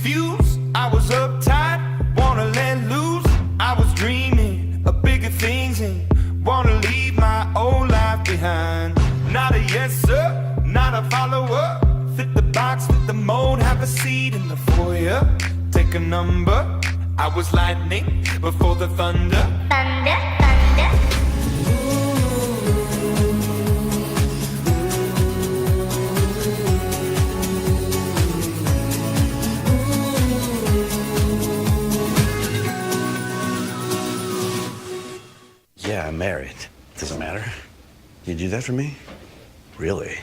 confused, I was uptight, wanna let loose. I was dreaming of bigger things and wanna leave my old life behind. Not a yes sir, not a follower. Fit the box, fit the mold, have a seat in the foyer. Take a number, I was lightning before the thunder. Thunder, thunder. Yeah, I'm married. Does it matter? You do that for me? Really?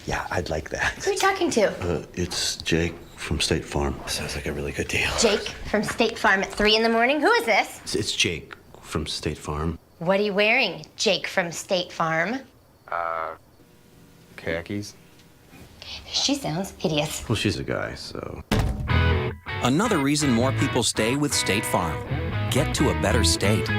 Yeah, I'd like that. Who are you talking to? It's Jake from State Farm. Sounds like a really good deal. Jake from State Farm at 3 in the morning? Who is this? It's Jake from State Farm. What are you wearing, Jake from State Farm? Khakis. She sounds hideous. Well, she's a guy, so... Another reason more people stay with State Farm. Get to a better state.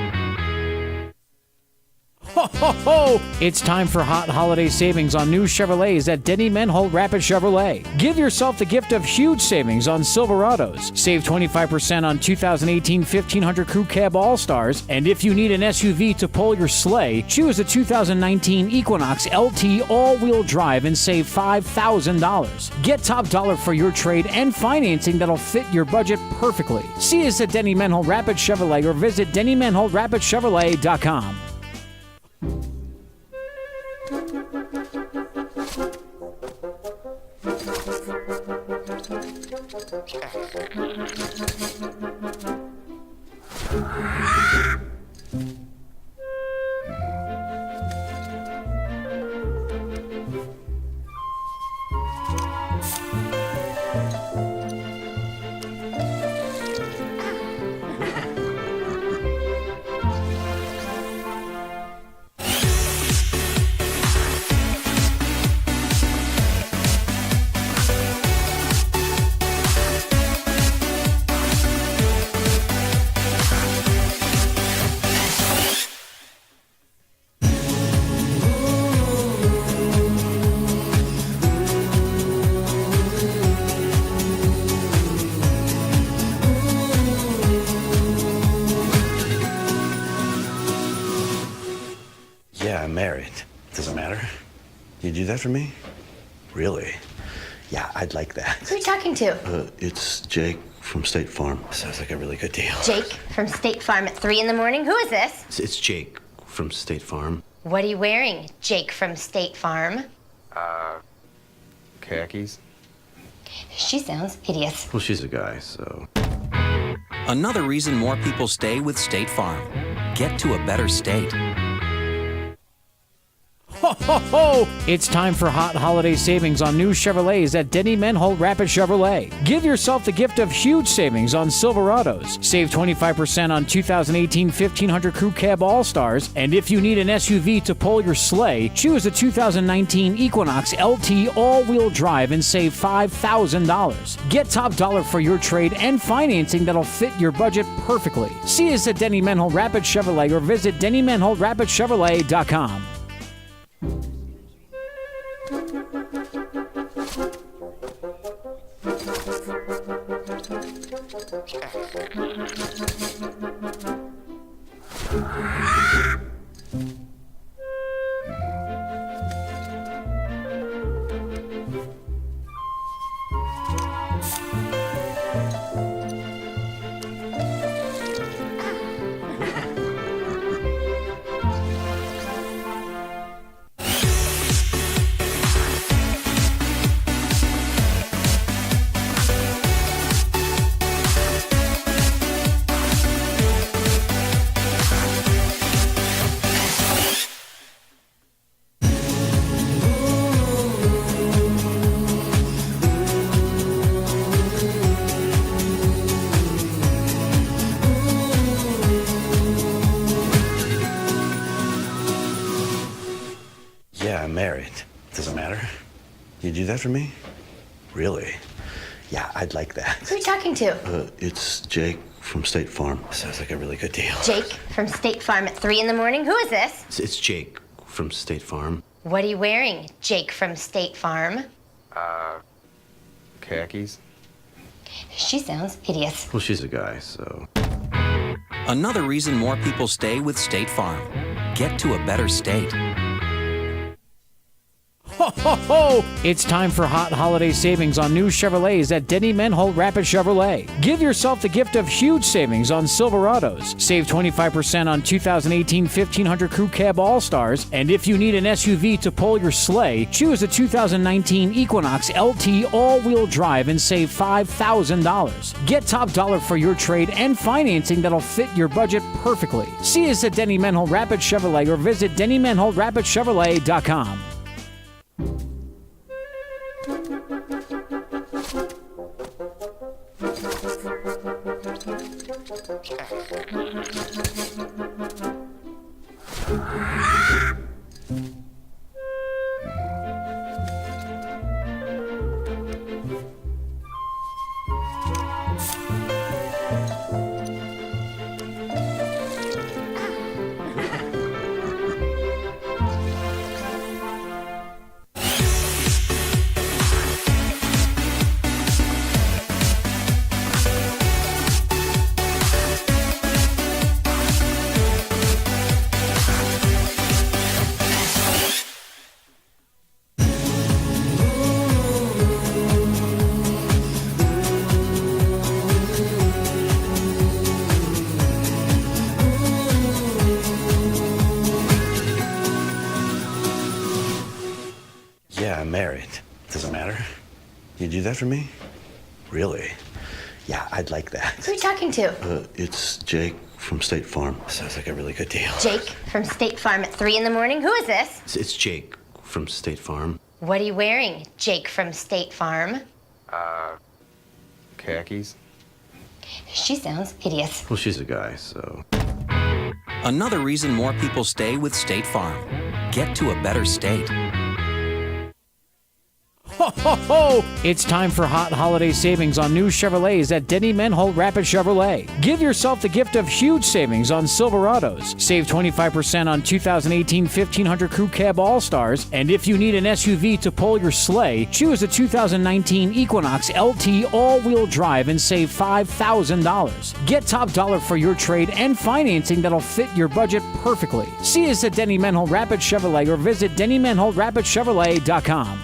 Ho, ho, ho! It's time for hot holiday savings on new Chevrolets at Denny Menhold Rapid Chevrolet. Give yourself the gift of huge savings on Silverados. Save 25% on 2018 1500 Crew Cab All-Stars. And if you need an SUV to pull your sleigh, choose the 2019 Equinox LT all-wheel drive and save $5,000. Get top dollar for your trade and financing that'll fit your budget perfectly. See us at Denny Menhold Rapid Chevrolet or visit DennyMenholdRapidChevrolet.com. Yeah, I'm married. Does it matter? You do that for me? Really? Yeah, I'd like that. Who are you talking to? It's Jake from State Farm. Sounds like a really good deal. Jake from State Farm at 3 in the morning? Who is this? It's Jake from State Farm. What are you wearing, Jake from State Farm? Khakis. She sounds hideous. Well, she's a guy, so... Another reason more people stay with State Farm. Get to a better state. Ho, ho, ho! It's time for hot holiday savings on new Chevrolets at Denny Menhold Rapid Chevrolet. Give yourself the gift of huge savings on Silverados. Save 25% on 2018 1500 Crew Cab All-Stars. And if you need an SUV to pull your sleigh, choose the 2019 Equinox LT all-wheel drive and save $5,000. Get top dollar for your trade and financing that'll fit your budget perfectly. See us at Denny Menhold Rapid Chevrolet or visit DennyMenholdRapidChevrolet.com. Yeah, I'm married. Does it matter? You do that for me? Really? Yeah, I'd like that. Who are you talking to? It's Jake from State Farm. Sounds like a really good deal. Jake from State Farm at 3 in the morning? Who is this? It's Jake from State Farm. What are you wearing, Jake from State Farm? Khakis. She sounds hideous. Well, she's a guy, so. Another reason more people stay with State Farm. Get to a better state. Ho, ho, ho! It's time for hot holiday savings on new Chevrolets at Denny Menhold Rapid Chevrolet. Give yourself the gift of huge savings on Silverados. Save 25% on 2018 1500 Crew Cab All-Stars. And if you need an SUV to pull your sleigh, choose a 2019 Equinox LT all-wheel drive and save $5,000. Get top dollar for your trade and financing that'll fit your budget perfectly. See us at Denny Menhold Rapid Chevrolet or visit DennyMenholdRapidChevrolet.com. Yeah, I'm married. Doesn't matter. You do that for me? Really? Yeah, I'd like that. Who are you talking to? It's Jake from State Farm. Sounds like a really good deal. Jake from State Farm at 3 in the morning? Who is this? It's Jake from State Farm. What are you wearing, Jake from State Farm? Khakis. She sounds hideous. Well, she's a guy, so. Another reason more people stay with State Farm. Get to a better state. Ho, ho, ho! It's time for hot holiday savings on new Chevrolets at Denny Menhold Rapid Chevrolet. Give yourself the gift of huge savings on Silverados. Save 25% on 2018 1500 Crew Cab All-Stars. And if you need an SUV to pull your sleigh, choose a 2019 Equinox LT all-wheel drive and save $5,000. Get top dollar for your trade and financing that'll fit your budget perfectly. See us at Denny Menhold Rapid Chevrolet or visit DennyMenholdRapidChevrolet.com.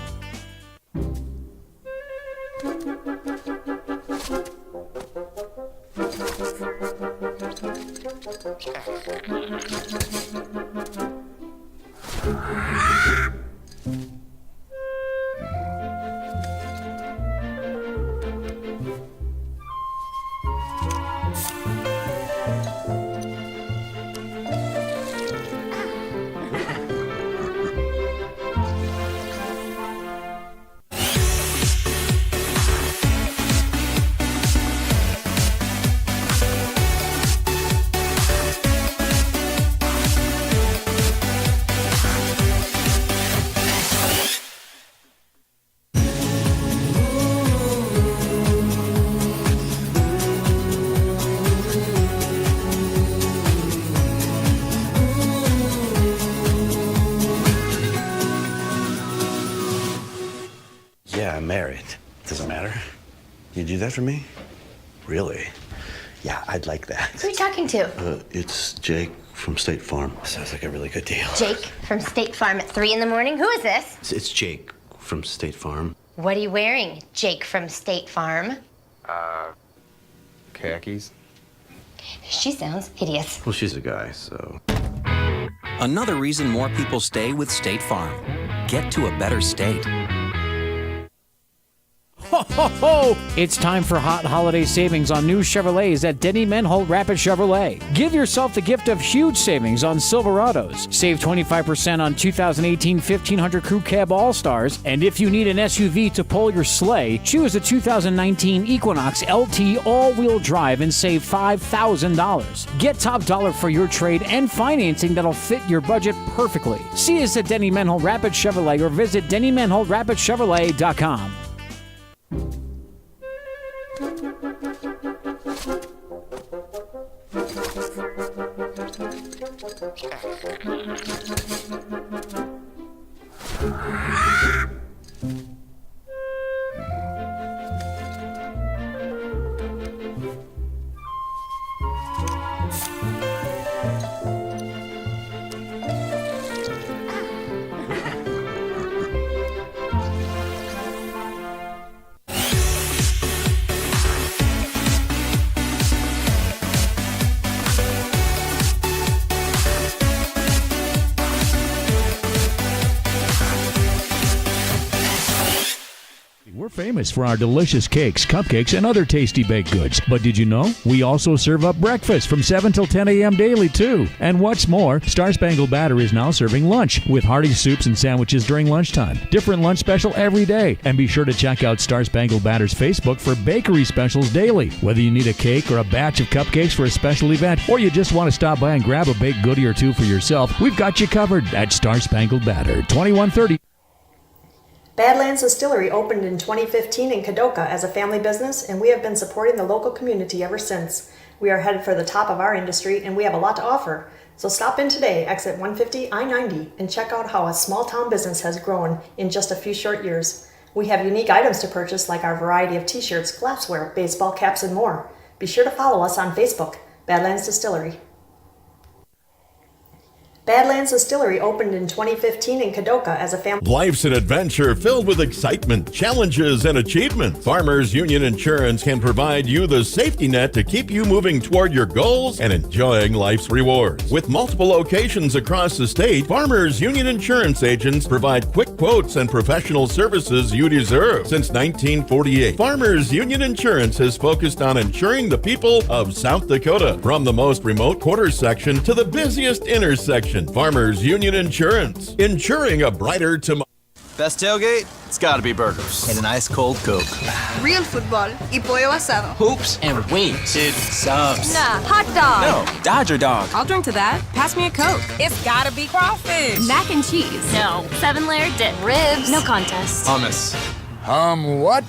Yeah, I'm married. Doesn't matter. You do that for me? Really? Yeah, I'd like that. Who are you talking to? It's Jake from State Farm. Sounds like a really good deal. Jake from State Farm at 3 in the morning? Who is this? It's Jake from State Farm. What are you wearing, Jake from State Farm? Khakis. She sounds hideous. Well, she's a guy, so. Another reason more people stay with State Farm. Get to a better state. Ho, ho, ho! It's time for hot holiday savings on new Chevrolets at Denny Menhold Rapid Chevrolet. Give yourself the gift of huge savings on Silverados. Save 25% on 2018 1500 Crew Cab All-Stars. And if you need an SUV to pull your sleigh, choose a 2019 Equinox LT all-wheel drive and save $5,000. Get top dollar for your trade and financing that'll fit your budget perfectly. See us at Denny Menhold Rapid Chevrolet or visit DennyMenholdRapidChevrolet.com. famous for our delicious cakes, cupcakes, and other tasty baked goods. But did you know we also serve up breakfast from 7 till 10 a.m. daily, too? And what's more, Star Spangled Batter is now serving lunch with hearty soups and sandwiches during lunchtime. Different lunch special every day. And be sure to check out Star Spangled Batter's Facebook for bakery specials daily. Whether you need a cake or a batch of cupcakes for a special event, or you just want to stop by and grab a baked goodie or two for yourself, we've got you covered at Star Spangled Batter, 2130. Badlands Distillery opened in 2015 in Kadoka as a family business, and we have been supporting the local community ever since. We are headed for the top of our industry, and we have a lot to offer. So stop in today, exit 150 I-90, and check out how a small town business has grown in just a few short years. We have unique items to purchase like our variety of t-shirts, glassware, baseball caps, and more. Be sure to follow us on Facebook, Badlands Distillery. Badlands Distillery opened in 2015 in Kadoka as a family. Life's an adventure filled with excitement, challenges, and achievement. Farmers Union Insurance can provide you the safety net to keep you moving toward your goals and enjoying life's rewards. With multiple locations across the state, Farmers Union Insurance agents provide quick quotes and professional services you deserve. Since 1948, Farmers Union Insurance has focused on insuring the people of South Dakota, from the most remote quarter section to the busiest intersection. Farmers Union Insurance, insuring a brighter tomorrow. Best tailgate? It's gotta be burgers. And an ice cold Coke. Real football y pollo asado. Hoops and wings. Dude, subs. Nah, hot dog. No, Dodger dog. I'll drink to that. Pass me a Coke. It's gotta be crawfish. Mac and cheese. No. 7-layer dip. Ribs. No contest. Hummus. What?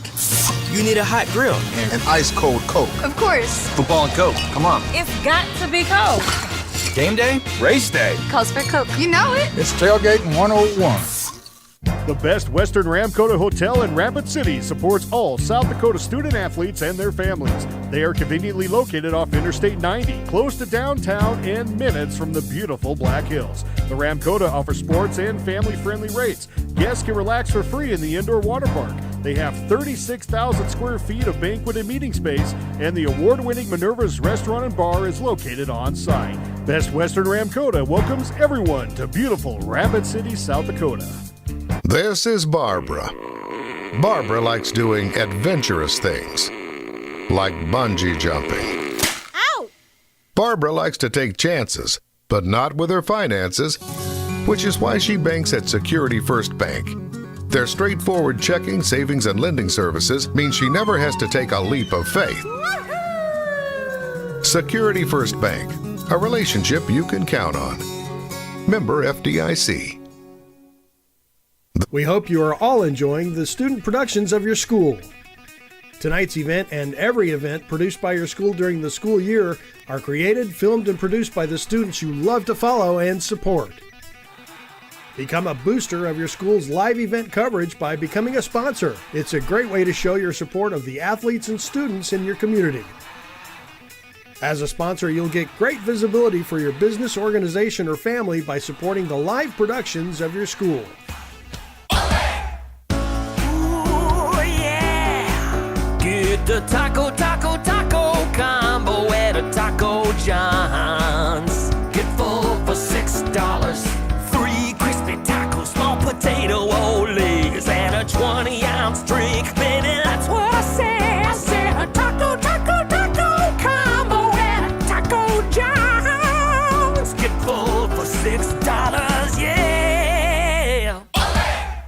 You need a hot grill. An ice cold Coke. Of course. Football and Coke. Come on. It's got to be Coke. Game day? Race day. Calls for Coke. You know it. It's Tailgating 101. The Best Western Ramkota Hotel in Rapid City supports all South Dakota student athletes and their families. They are conveniently located off Interstate 90, close to downtown and minutes from the beautiful Black Hills. The Ramkota offers sports and family-friendly rates. Guests can relax for free in the indoor water park. They have 36,000 square feet of banquet and meeting space, and the award-winning Minerva's Restaurant and Bar is located on site. Best Western Ramkota welcomes everyone to beautiful Rapid City, South Dakota. This is Barbara. Barbara likes doing adventurous things, like bungee jumping. Ow! Barbara likes to take chances, but not with her finances, which is why she banks at Security First Bank. Their straightforward checking, savings, and lending services mean she never has to take a leap of faith. Security First Bank, a relationship you can count on. Member FDIC. We hope you are all enjoying the student productions of your school. Tonight's event and every event produced by your school during the school year are created, filmed, and produced by the students you love to follow and support. Become a booster of your school's live event coverage by becoming a sponsor. It's a great way to show your support of the athletes and students in your community. As a sponsor, you'll get great visibility for your business, organization, or family by supporting the live productions of your school. Get the taco combo at a Taco John's. Get full for $6. 3 crispy tacos, small potato olives, and a 20-ounce drink. Baby, that's what I said. I said a taco combo at a Taco John's. Get full for $6, yeah.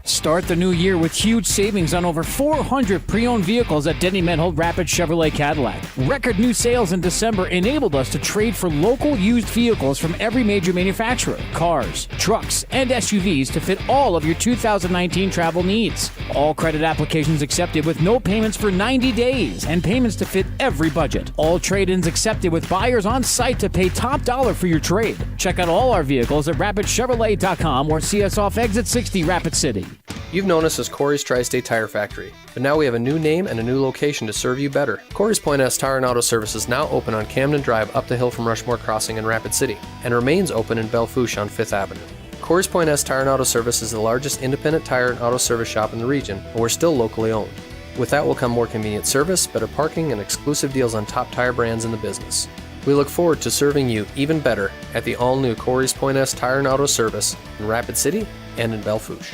Start the new year with huge savings on over 400 pre-owned vehicles at Denny Menhold Rapid Chevrolet Cadillac. Record new sales in December enabled us to trade for local used vehicles from every major manufacturer, cars, trucks, and SUVs to fit all of your 2019 travel needs. All credit applications accepted with no payments for 90 days and payments to fit every budget. All trade-ins accepted with buyers on site to pay top dollar for your trade. Check out all our vehicles at rapidchevrolet.com or see us off exit 60 Rapid City. You've known us as Corey's Tri-State Tire Factory, but now we have a new name and a new location to serve you better. Corey's Point S Tire and Auto Service is now open on Camden Drive up the hill from Rushmore Crossing in Rapid City, and remains open in Belle Fourche on 5th Avenue. Corey's Point S Tire and Auto Service is the largest independent tire and auto service shop in the region, and we're still locally owned. With that will come more convenient service, better parking, and exclusive deals on top tire brands in the business. We look forward to serving you even better at the all-new Corey's Point S Tire and Auto Service in Rapid City and in Belle Fourche.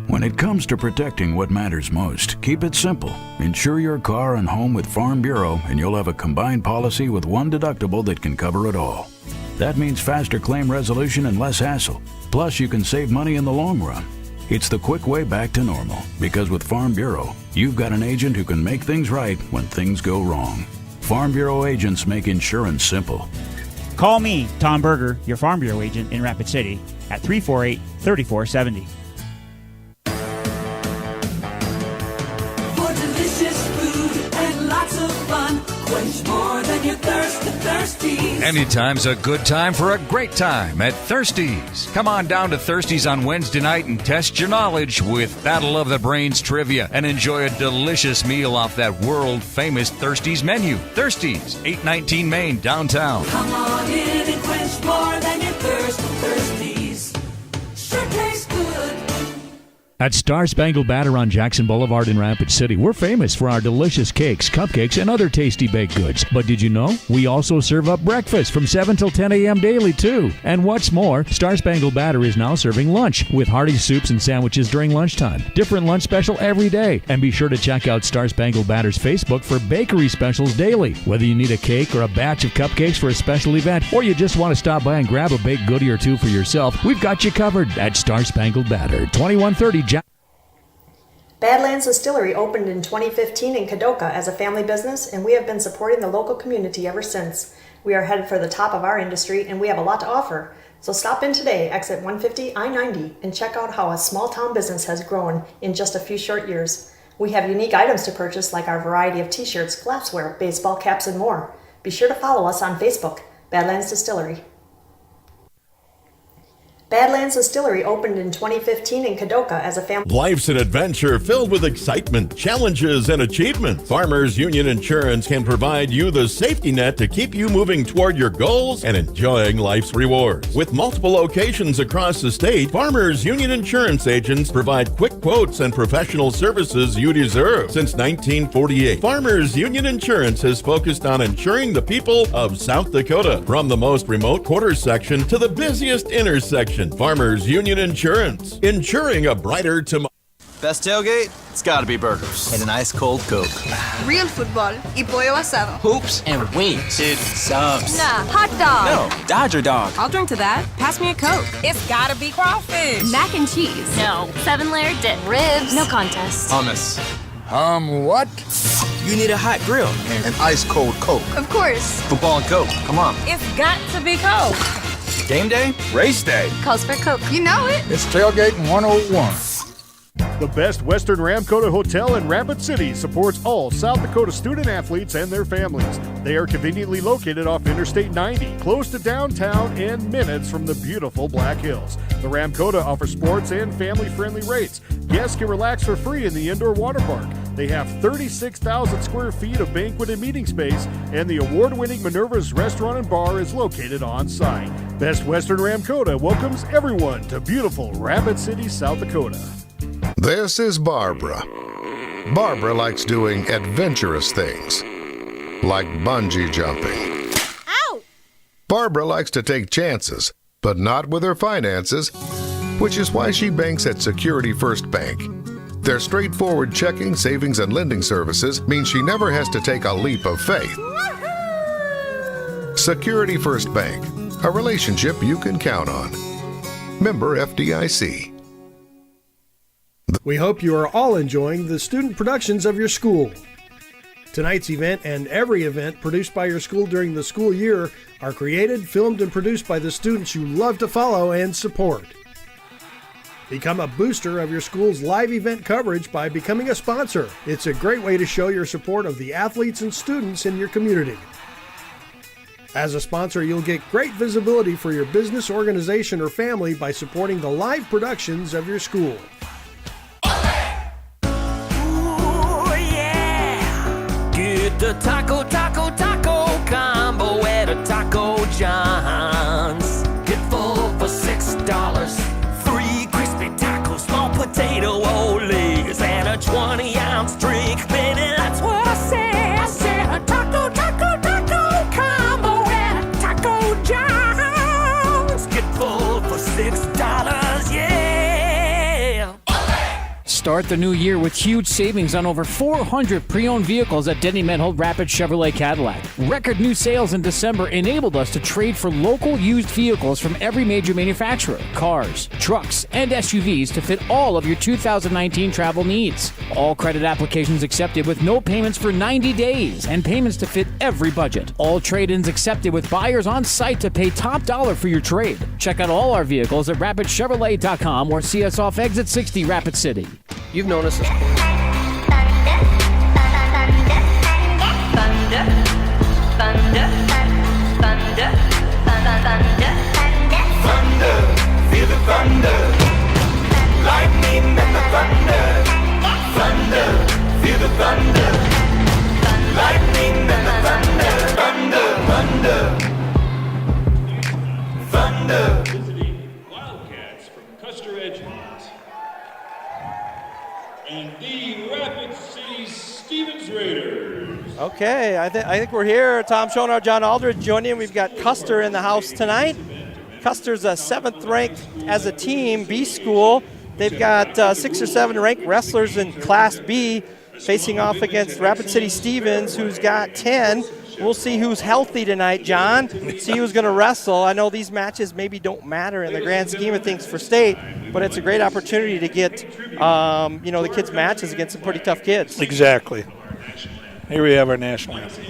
When it comes to protecting what matters most, keep it simple. Insure your car and home with Farm Bureau and you'll have a combined policy with one deductible that can cover it all. That means faster claim resolution and less hassle. Plus, you can save money in the long run. It's the quick way back to normal, because with Farm Bureau, you've got an agent who can make things right when things go wrong. Farm Bureau agents make insurance simple. Call me, Tom Berger, your Farm Bureau agent in Rapid City, at 348-3470. For delicious food and lots of fun, quench more than your thirst at Thirsties. Anytime's a good time for a great time at Thirsties. Come on down to Thirsties on Wednesday night and test your knowledge with Battle of the Brains trivia and enjoy a delicious meal off that world-famous Thirsties menu. Thirsties, 819 Main, downtown. Come on in and quench more than your thirst at Thirsties. Sure tastes good. At Star Spangled Batter on Jackson Boulevard in Rapid City, we're famous for our delicious cakes, cupcakes, and other tasty baked goods. But did you know we also serve up breakfast from 7 till 10 a.m. daily, too? And what's more, Star Spangled Batter is now serving lunch with hearty soups and sandwiches during lunchtime. Different lunch special every day. And be sure to check out Star Spangled Batter's Facebook for bakery specials daily. Whether you need a cake or a batch of cupcakes for a special event, or you just want to stop by and grab a baked goodie or two for yourself, we've got you covered at Star Spangled Batter, 2130 Badlands Distillery opened in 2015 in Kadoka as a family business, and we have been supporting the local community ever since. We are headed for the top of our industry, and we have a lot to offer. So stop in today, exit 150 I-90, and check out how a small town business has grown in just a few short years. We have unique items to purchase like our variety of t-shirts, glassware, baseball caps, and more. Be sure to follow us on Facebook, Badlands Distillery. Badlands Distillery opened in 2015 in Kadoka as a family. Life's an adventure filled with excitement, challenges, and achievement. Farmers Union Insurance can provide you the safety net to keep you moving toward your goals and enjoying life's rewards. With multiple locations across the state, Farmers Union Insurance agents provide quick quotes and professional services you deserve. Since 1948, Farmers Union Insurance has focused on insuring the people of South Dakota. From the most remote quarter section to the busiest intersection, Farmers Union Insurance, insuring a brighter tomorrow. Best tailgate? It's gotta be burgers. And an ice cold Coke. Real football y pollo asado. Hoops and wings. Dude, subs. Nah, hot dog. No, Dodger dog. I'll drink to that. Pass me a Coke. It's gotta be crawfish. Mac and cheese. No. 7-layer dip. Ribs. No contest. Hummus. What? You need a hot grill. An ice cold Coke. Of course. Football and Coke. Come on. It's got to be Coke. Game day? Race day. Calls for Coke. You know it. It's Tailgating 101. The best Western Ramkota Hotel in Rapid City supports all South Dakota student athletes and their families. They are conveniently located off Interstate 90, close to downtown and minutes from the beautiful Black Hills. The Ramkota offers sports and family-friendly rates. Guests can relax for free in the indoor water park. They have 36,000 square feet of banquet and meeting space, and the award-winning Minerva's Restaurant and Bar is located on site. Best Western Ramkota welcomes everyone to beautiful Rapid City, South Dakota. This is Barbara. Barbara likes doing adventurous things, like bungee jumping. Ow! Barbara likes to take chances, but not with her finances, which is why she banks at Security First Bank. Their straightforward checking, savings, and lending services mean she never has to take a leap of faith. Security First Bank, a relationship you can count on. Member FDIC. We hope you are all enjoying the student productions of your school. Tonight's event and every event produced by your school during the school year are created, filmed, and produced by the students you love to follow and support. Become a booster of your school's live event coverage by becoming a sponsor. It's a great way to show your support of the athletes and students in your community. As a sponsor, you'll get great visibility for your business, organization, or family by supporting the live productions of your school. The taco combo at a Taco John's. Get full for $6. 3 crispy tacos, small potato oles, and a 20-ounce drink. Baby, that's what I said. I said a taco combo at a Taco John's. Get full for $6, yeah. Start the new year with huge savings on over 400 pre-owned vehicles at Denny Menhold Rapid Chevrolet Cadillac. Record new sales in December enabled us to trade for local used vehicles from every major manufacturer. Cars, trucks, and SUVs to fit all of your 2019 travel needs. All credit applications accepted with no payments for 90 days and payments to fit every budget. All trade-ins accepted with buyers on site to pay top dollar for your trade. Check out all our vehicles at rapidchevrolet.com or see us off exit 60 Rapid City. You've known us as Thunder, feel the thunder. Lightning and the thunder. Thunder, feel the thunder. Lightning and the thunder. Thunder, thunder. Thunder. Visiting Wildcats from Custer, Edgemont. And the Rapid City Stevens Raiders. Okay, I think we're here. Tom Schonar, John Aldridge joining. We've got Custer in the house tonight. Custer's a 7th ranked as a team, B school. They've got 6 or 7 ranked wrestlers in Class B facing off against Rapid City Stevens, who's got 10. We'll see who's healthy tonight, John. See who's going to wrestle. I know these matches maybe don't matter in the grand scheme of things for state, but it's a great opportunity to get, the kids' matches against some pretty tough kids. Exactly. Here we have our national anthem.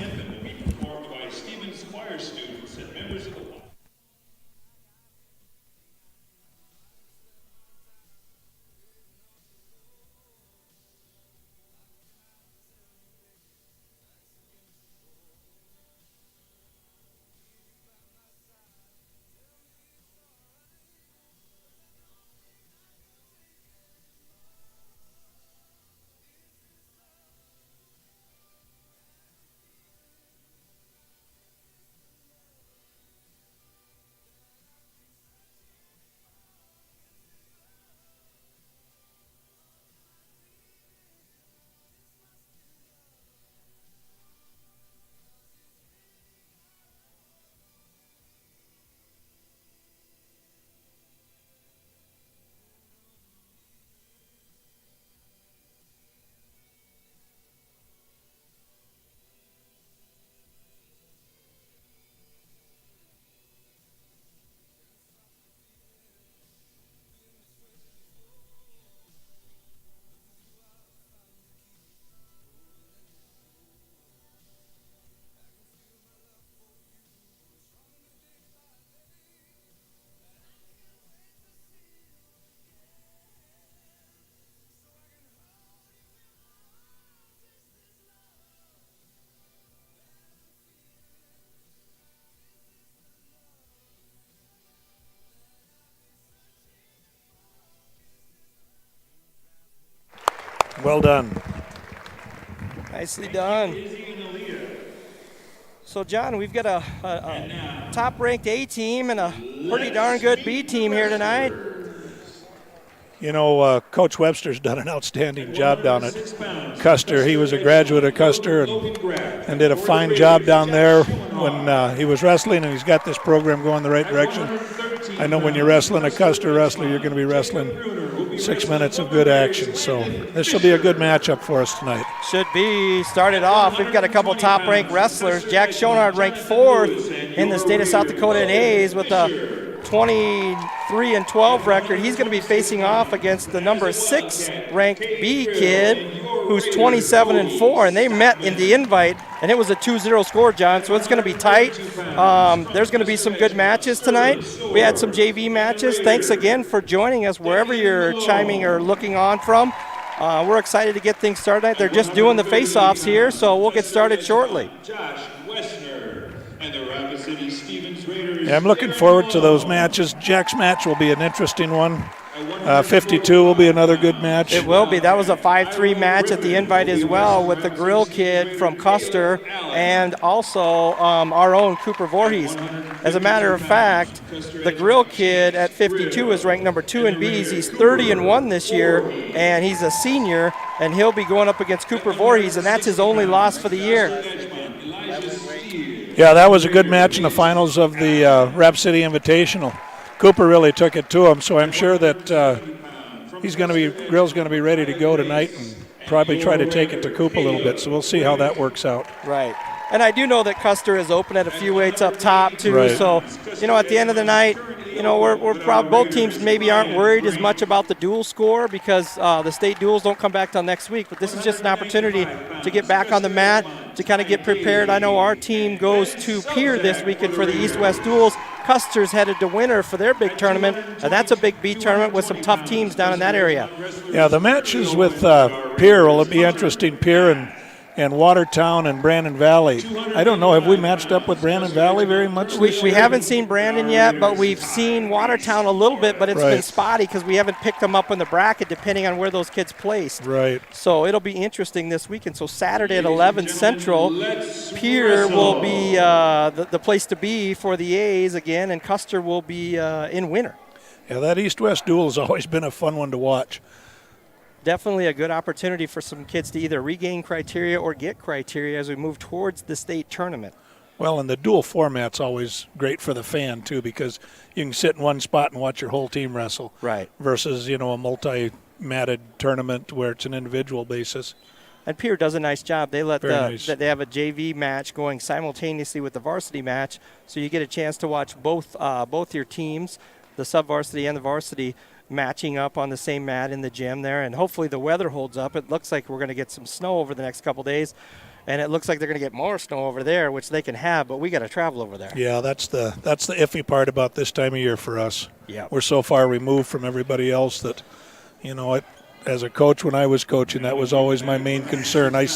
Well done. Nicely done. So, John, we've got a top-ranked A team and a pretty darn good B team here tonight. You know, Coach Webster's done an outstanding job down at Custer. He was a graduate of Custer and did a fine job down there when he was wrestling, and he's got this program going the right direction. I know when you're wrestling a Custer wrestler, you're going to be wrestling 6 minutes of good action. So this will be a good matchup for us tonight. Should be. Started off, we've got a couple top-ranked wrestlers. Jack Schonard ranked 4th in the state of South Dakota in A's with a 23-12 record. He's going to be facing off against the number 6 ranked B kid who's 27-4, and they met in the invite, and it was a 2-0 score, John, so it's going to be tight. There's going to be some good matches tonight. We had some JV matches. Thanks again for joining us wherever you're chiming or looking on from. We're excited to get things started. They're just doing the face-offs here, so we'll get started shortly. Yeah, I'm looking forward to those matches. Jack's match will be an interesting one. 52 will be another good match. It will be. That was a 5-3 match at the invite as well with the Grill kid from Custer and also our own Cooper Voorhees. As a matter of fact, the Grill kid at 52 is ranked number 2 in Bs. He's 30-1 this year, and he's a senior, and he'll be going up against Cooper Voorhees, and that's his only loss for the year. Yeah, that was a good match in the finals of the Rap City Invitational. Cooper really took it to him, so I'm sure that Grill's going to be ready to go tonight and probably try to take it to Coop a little bit. So we'll see how that works out. Right. And I do know that Custer is open at a few weights up top too. Right. So, at the end of the night, we're probably both teams maybe aren't worried as much about the dual score because the state duels don't come back till next week. But this is just an opportunity to get back on the mat, to kind of get prepared. I know our team goes to Pier this weekend for the East-West duels. Custer's headed to Winter for their big tournament, and that's a big B tournament with some tough teams down in that area. Yeah, the matches with Pier will be interesting. Pier and Watertown and Brandon Valley. I don't know, have we matched up with Brandon Valley very much this year? We haven't seen Brandon yet, but we've seen Watertown a little bit, but it's been spotty because we haven't picked them up in the bracket depending on where those kids placed. Right. So it'll be interesting this weekend. So Saturday at 11 Central, Pier will be the place to be for the A's again, and Custer will be in Winter. Yeah, that East-West duel has always been a fun one to watch. Definitely a good opportunity for some kids to either regain criteria or get criteria as we move towards the state tournament. Well, and the dual format's always great for the fan, too, because you can sit in one spot and watch your whole team wrestle. Right. Versus, a multi-matted tournament where it's an individual basis. And Pier does a nice job. They let nice. They have a JV match going simultaneously with the varsity match, so you get a chance to watch both your teams, the sub-varsity and the varsity, matching up on the same mat in the gym there, and hopefully the weather holds up. It looks like we're going to get some snow over the next couple days, and it looks like they're going to get more snow over there, which they can have, but we got to travel over there. Yeah, that's the iffy part about this time of year for us. Yeah, we're so far removed from everybody else that, as a coach, when I was coaching, that was always my main concern. I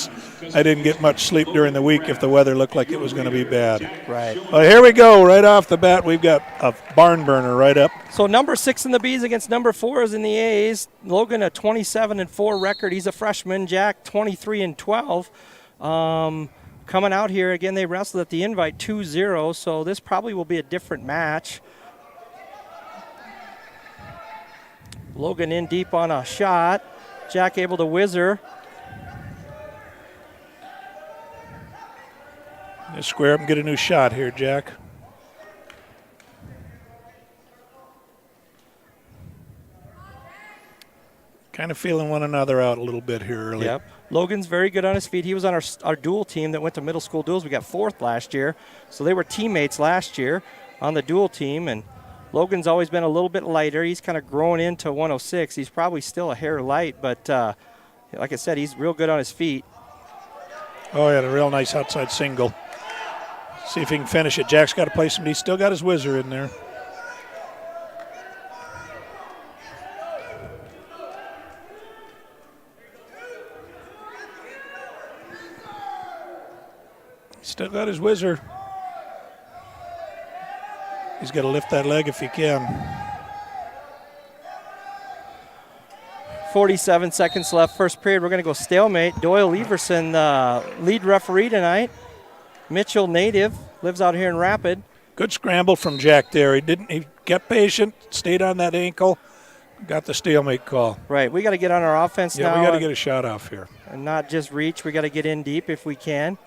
didn't get much sleep during the week if the weather looked like it was going to be bad. Right. Well, here we go. Right off the bat, we've got a barn burner right up. So number 6 in the B's against number 4 is in the A's. Logan, a 27-4 record. He's a freshman. Jack, 23-12. Coming out here, again, they wrestled at the invite 2-0, so this probably will be a different match. Logan in deep on a shot. Jack able to whizzer. Just square up and get a new shot here, Jack. Kind of feeling one another out a little bit here early. Yep. Logan's very good on his feet. He was on our dual team that went to middle school duels. We got 4th last year. So they were teammates last year on the dual team, and Logan's always been a little bit lighter. He's kind of grown into 106. He's probably still a hair light, but like I said, he's real good on his feet. Oh, he had a real nice outside single. See if he can finish it. Jack's got to play some. He's still got his whizzer in there. Still got his whizzer. He's got to lift that leg if he can. 47 seconds left, first period. We're going to go stalemate. Doyle Everson, lead referee tonight. Mitchell native, lives out here in Rapid. Good scramble from Jack there. He kept patient, stayed on that ankle, got the stalemate call. Right, we got to get on our offense now. Yeah, we got to get a shot off here. And not just reach, we got to get in deep if we can.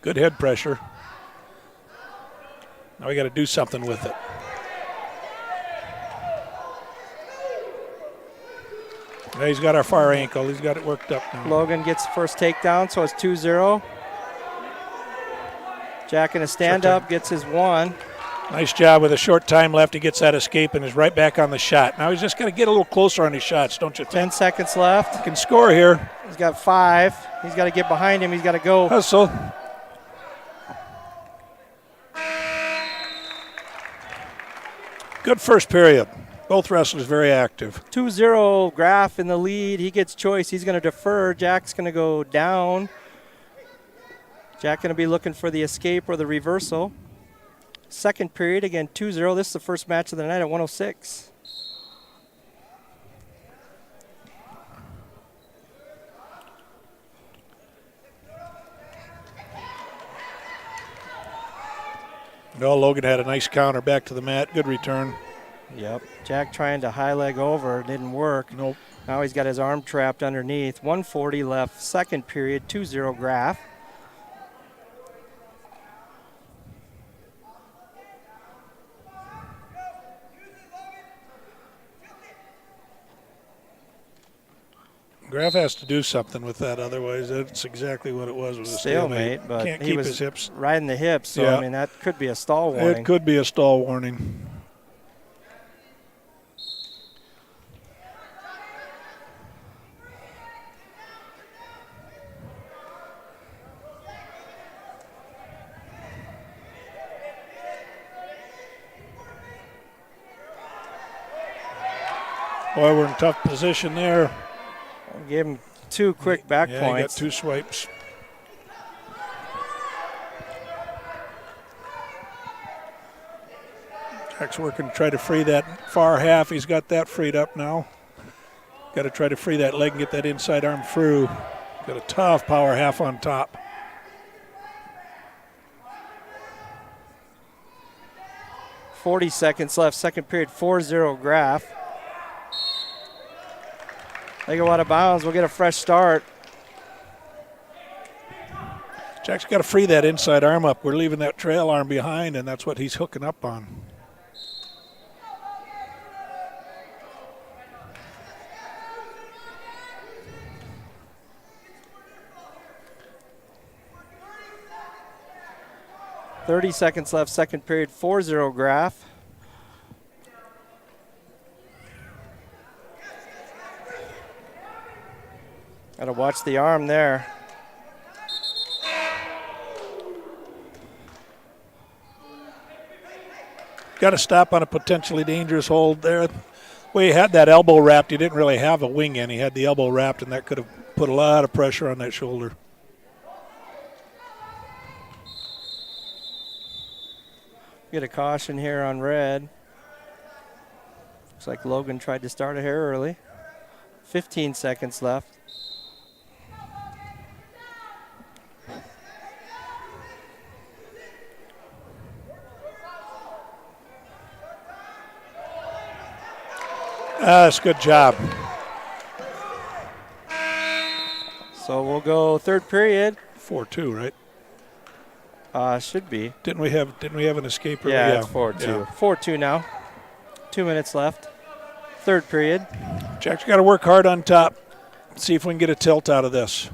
Good head pressure. Now we got to do something with it. Yeah, he's got our far ankle. He's got it worked up now. Logan gets first takedown, so it's 2-0. Jack in a stand-up gets his 1. Nice job with a short time left. He gets that escape and is right back on the shot. Now he's just got to get a little closer on his shots, don't you think? 10 seconds left. He can score here. He's got 5. He's got to get behind him. He's got to go. Hustle. Good first period. Both wrestlers very active. 2-0, Graff in the lead. He gets choice. He's going to defer. Jack's going to go down. Jack going to be looking for the escape or the reversal. Second period, again, 2-0. This is the first match of the night at 106. Well, Logan had a nice counter back to the mat. Good return. Yep. Jack trying to high leg over. Didn't work. Nope. Now he's got his arm trapped underneath. 140 left. Second period. 2-0 Graff. Graf has to do something with that, otherwise that's exactly what it was with a stalemate. But can't he keep was his hips. riding the hips, so Yeah. I mean that could be a stall warning. It could be a stall warning. Boy, we're in tough position there. Gave him 2 quick back He points. got 2 swipes. Jack's working to try to free that far half. He's got that freed up now. Got to try to free that leg and get that inside arm through. Got a tough power half on top. .40 seconds left, second period, 4-0 Graf. They go out of bounds. We'll get a fresh start. Jack's got to free that inside arm up. We're leaving that trail arm behind, and that's what he's hooking up on. .30 seconds left, second period, 4-0 Graf. Got to watch the arm there. Got to stop on a potentially dangerous hold there. Well, he had that elbow wrapped. He didn't really have a wing in. He had the elbow wrapped, and that could have put a lot of pressure on that shoulder. Get a caution here on red. Looks like Logan tried to start a hair early. 15 seconds left. That's a good job. So we'll go third period. 4-2, right? Should be. Didn't we have an escape? Yeah, it's 4-2. Yeah. 4-2 now. 2 minutes left. Third period. Jack's got to work hard on top. See if we can get a tilt out of this.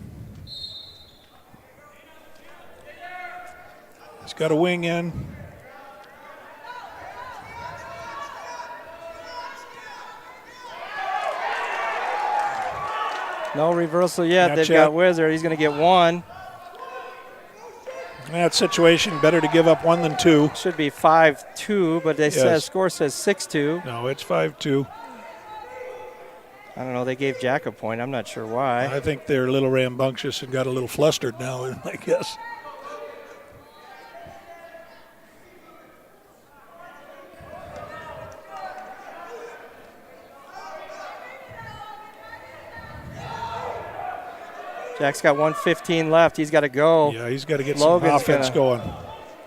He's got a wing in. No reversal yet. Not They've yet. got Wizard. He's going to get 1. In that situation, better to give up 1 than 2. Should be 5-2, but they Yes. score says 6-2. No, it's 5-2. I don't know. They gave Jack a point. I'm not sure why. I think they're a little rambunctious and got a little flustered now, I guess. Jack's got 1:15 left. He's got to go. Yeah, he's got to get Logan's some offense going.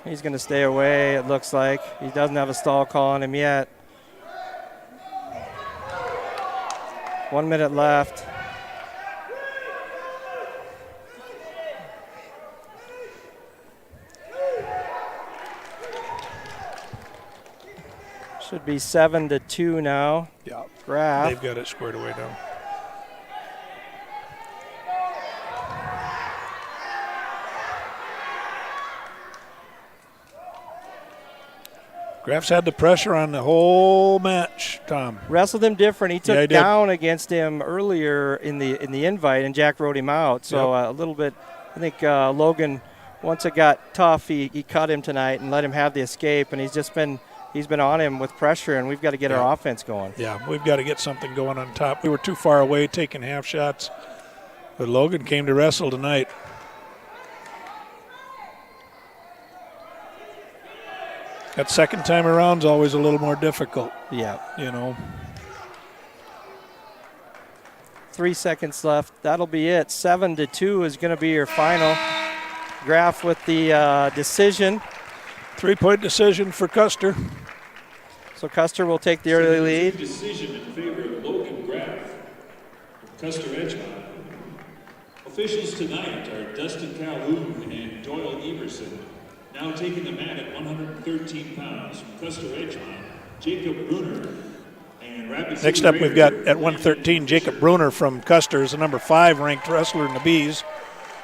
He's going to stay away, it looks like. He doesn't have a stall call on him yet. 1 minute left. Should be 7-2 now. Yeah. Graf. They've got it squared away now. Graf's had the pressure on the whole match, Tom. Wrestled him different. He took Yeah, he did. down against him earlier in the invite, and Jack rode him out. So a little bit, I think Logan, once it got tough, he cut him tonight and let him have the escape, and he's been on him with pressure, and we've got to get our offense going. Yeah, we've got to get something going on top. We were too far away taking half shots, but Logan came to wrestle tonight. That second time around is always a little more difficult. Yeah. You know. 3 seconds left. That'll be it. 7-2 is going to be your final. Graf with the decision. 3-point decision for Custer. So Custer will take the early lead. Decision in favor of Logan Graf. Custer Edgemont. Officials tonight are Dustin Calhoun and Doyle Everson. Now taking the mat at 113 pounds from Custer Edgemont, Jacob Bruner. Next up, we've got at 113 Jacob Bruner from Custer, is the number 5 ranked wrestler in the B's,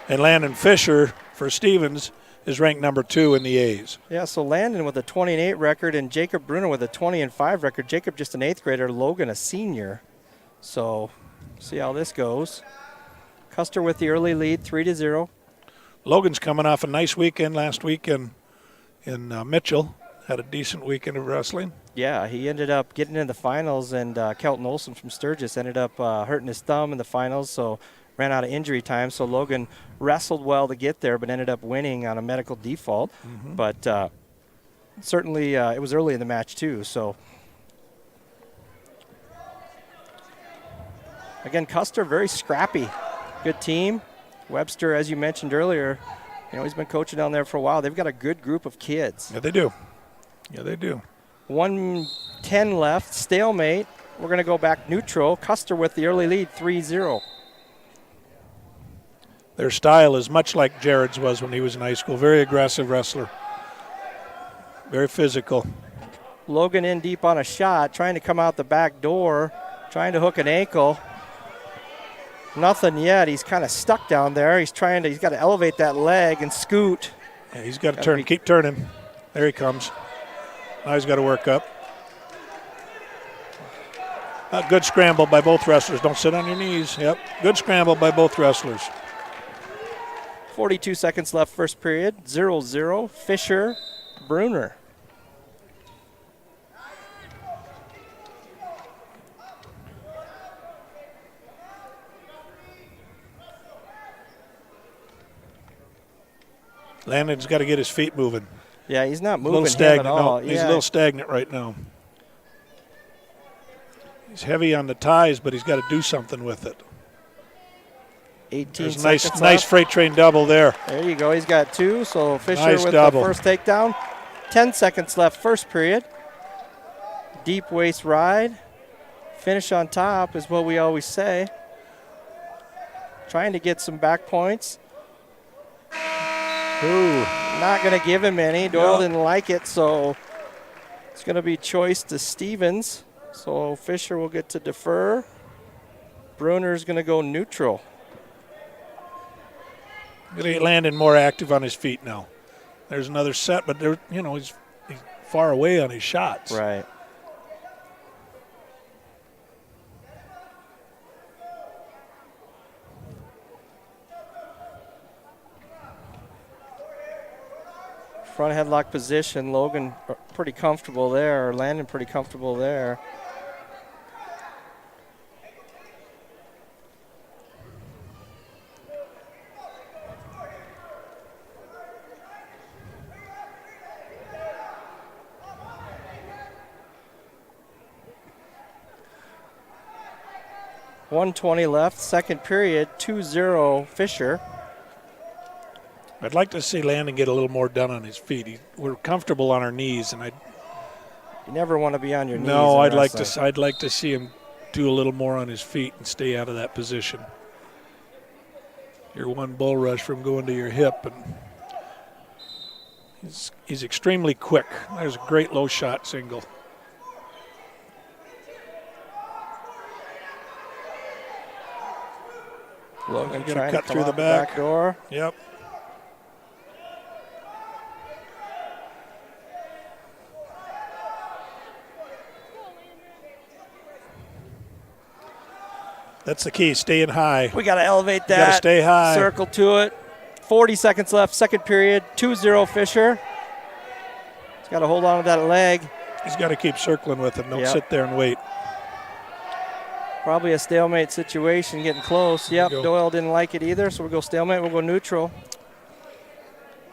and Landon Fisher for Stevens is ranked number 2 in the A's. Yeah, so Landon with a 20-8 record and Jacob Bruner with a 20-5 record. Jacob just an 8th grader, Logan a senior. So see how this goes. Custer with the early lead, 3-0. Logan's coming off a nice weekend last week in Mitchell. Had a decent weekend of wrestling. Yeah, he ended up getting in the finals, and Kelton Olson from Sturgis ended up hurting his thumb in the finals, so ran out of injury time. So Logan wrestled well to get there, but ended up winning on a medical default. Mm-hmm. But certainly it was early in the match too. So again, Custer very scrappy, good team. Webster, as you mentioned earlier, he's been coaching down there for a while. They've got a good group of kids. Yeah, they do. Yeah, they do. 1:10 left, stalemate. We're going to go back neutral. Custer with the early lead, 3-0. Their style is much like Jared's was when he was in high school. Very aggressive wrestler. Very physical. Logan in deep on a shot, trying to come out the back door, trying to hook an ankle. Nothing yet. He's kind of stuck down there. He's got to elevate that leg and scoot. Yeah, he's got to turn, keep turning. There he comes. Now he's got to work up. Good scramble by both wrestlers. Don't sit on your knees. Yep. Good scramble by both wrestlers. 42 seconds left first period. 0-0. Fisher, Bruner. Landon's got to get his feet moving. Yeah, he's not moving a little stagnant. at all. No, he's a little stagnant right now. He's heavy on the ties, but he's got to do something with it. 18 There's seconds nice left. freight train double there. There you go. He's got 2. So Fisher Nice with double. the first takedown. 10 seconds left first period. Deep waist ride. Finish on top is what we always say. Trying to get some back points. Ooh, not going to give him any. Doyle didn't like it, so it's going to be choice to Stevens. So Fisher will get to defer. Bruner's going to go neutral. Going to get Landon more active on his feet now. There's another set, but he's far away on his shots. Right. Front headlock position. Logan pretty comfortable there. Landon pretty comfortable there. .120 left, second period, 2-0 Fisher. I'd like to see Landon get a little more done on his feet. We're comfortable on our knees, and you never want to be on your knees. No, I'd like to see him do a little more on his feet and stay out of that position. You're one bull rush from going to your hip, and he's extremely quick. There's a great low shot single. Logan going trying to cut to through the back door. Yep. That's the key, staying high. We got to elevate that. You got to stay high. Circle to it. 40 seconds left, second period, 2-0 Fisher. He's got to hold on to that leg. He's got to keep circling with it. Don't sit there and wait. Probably a stalemate situation, getting close. Yep, Doyle didn't like it either, so we'll go stalemate. We'll go neutral.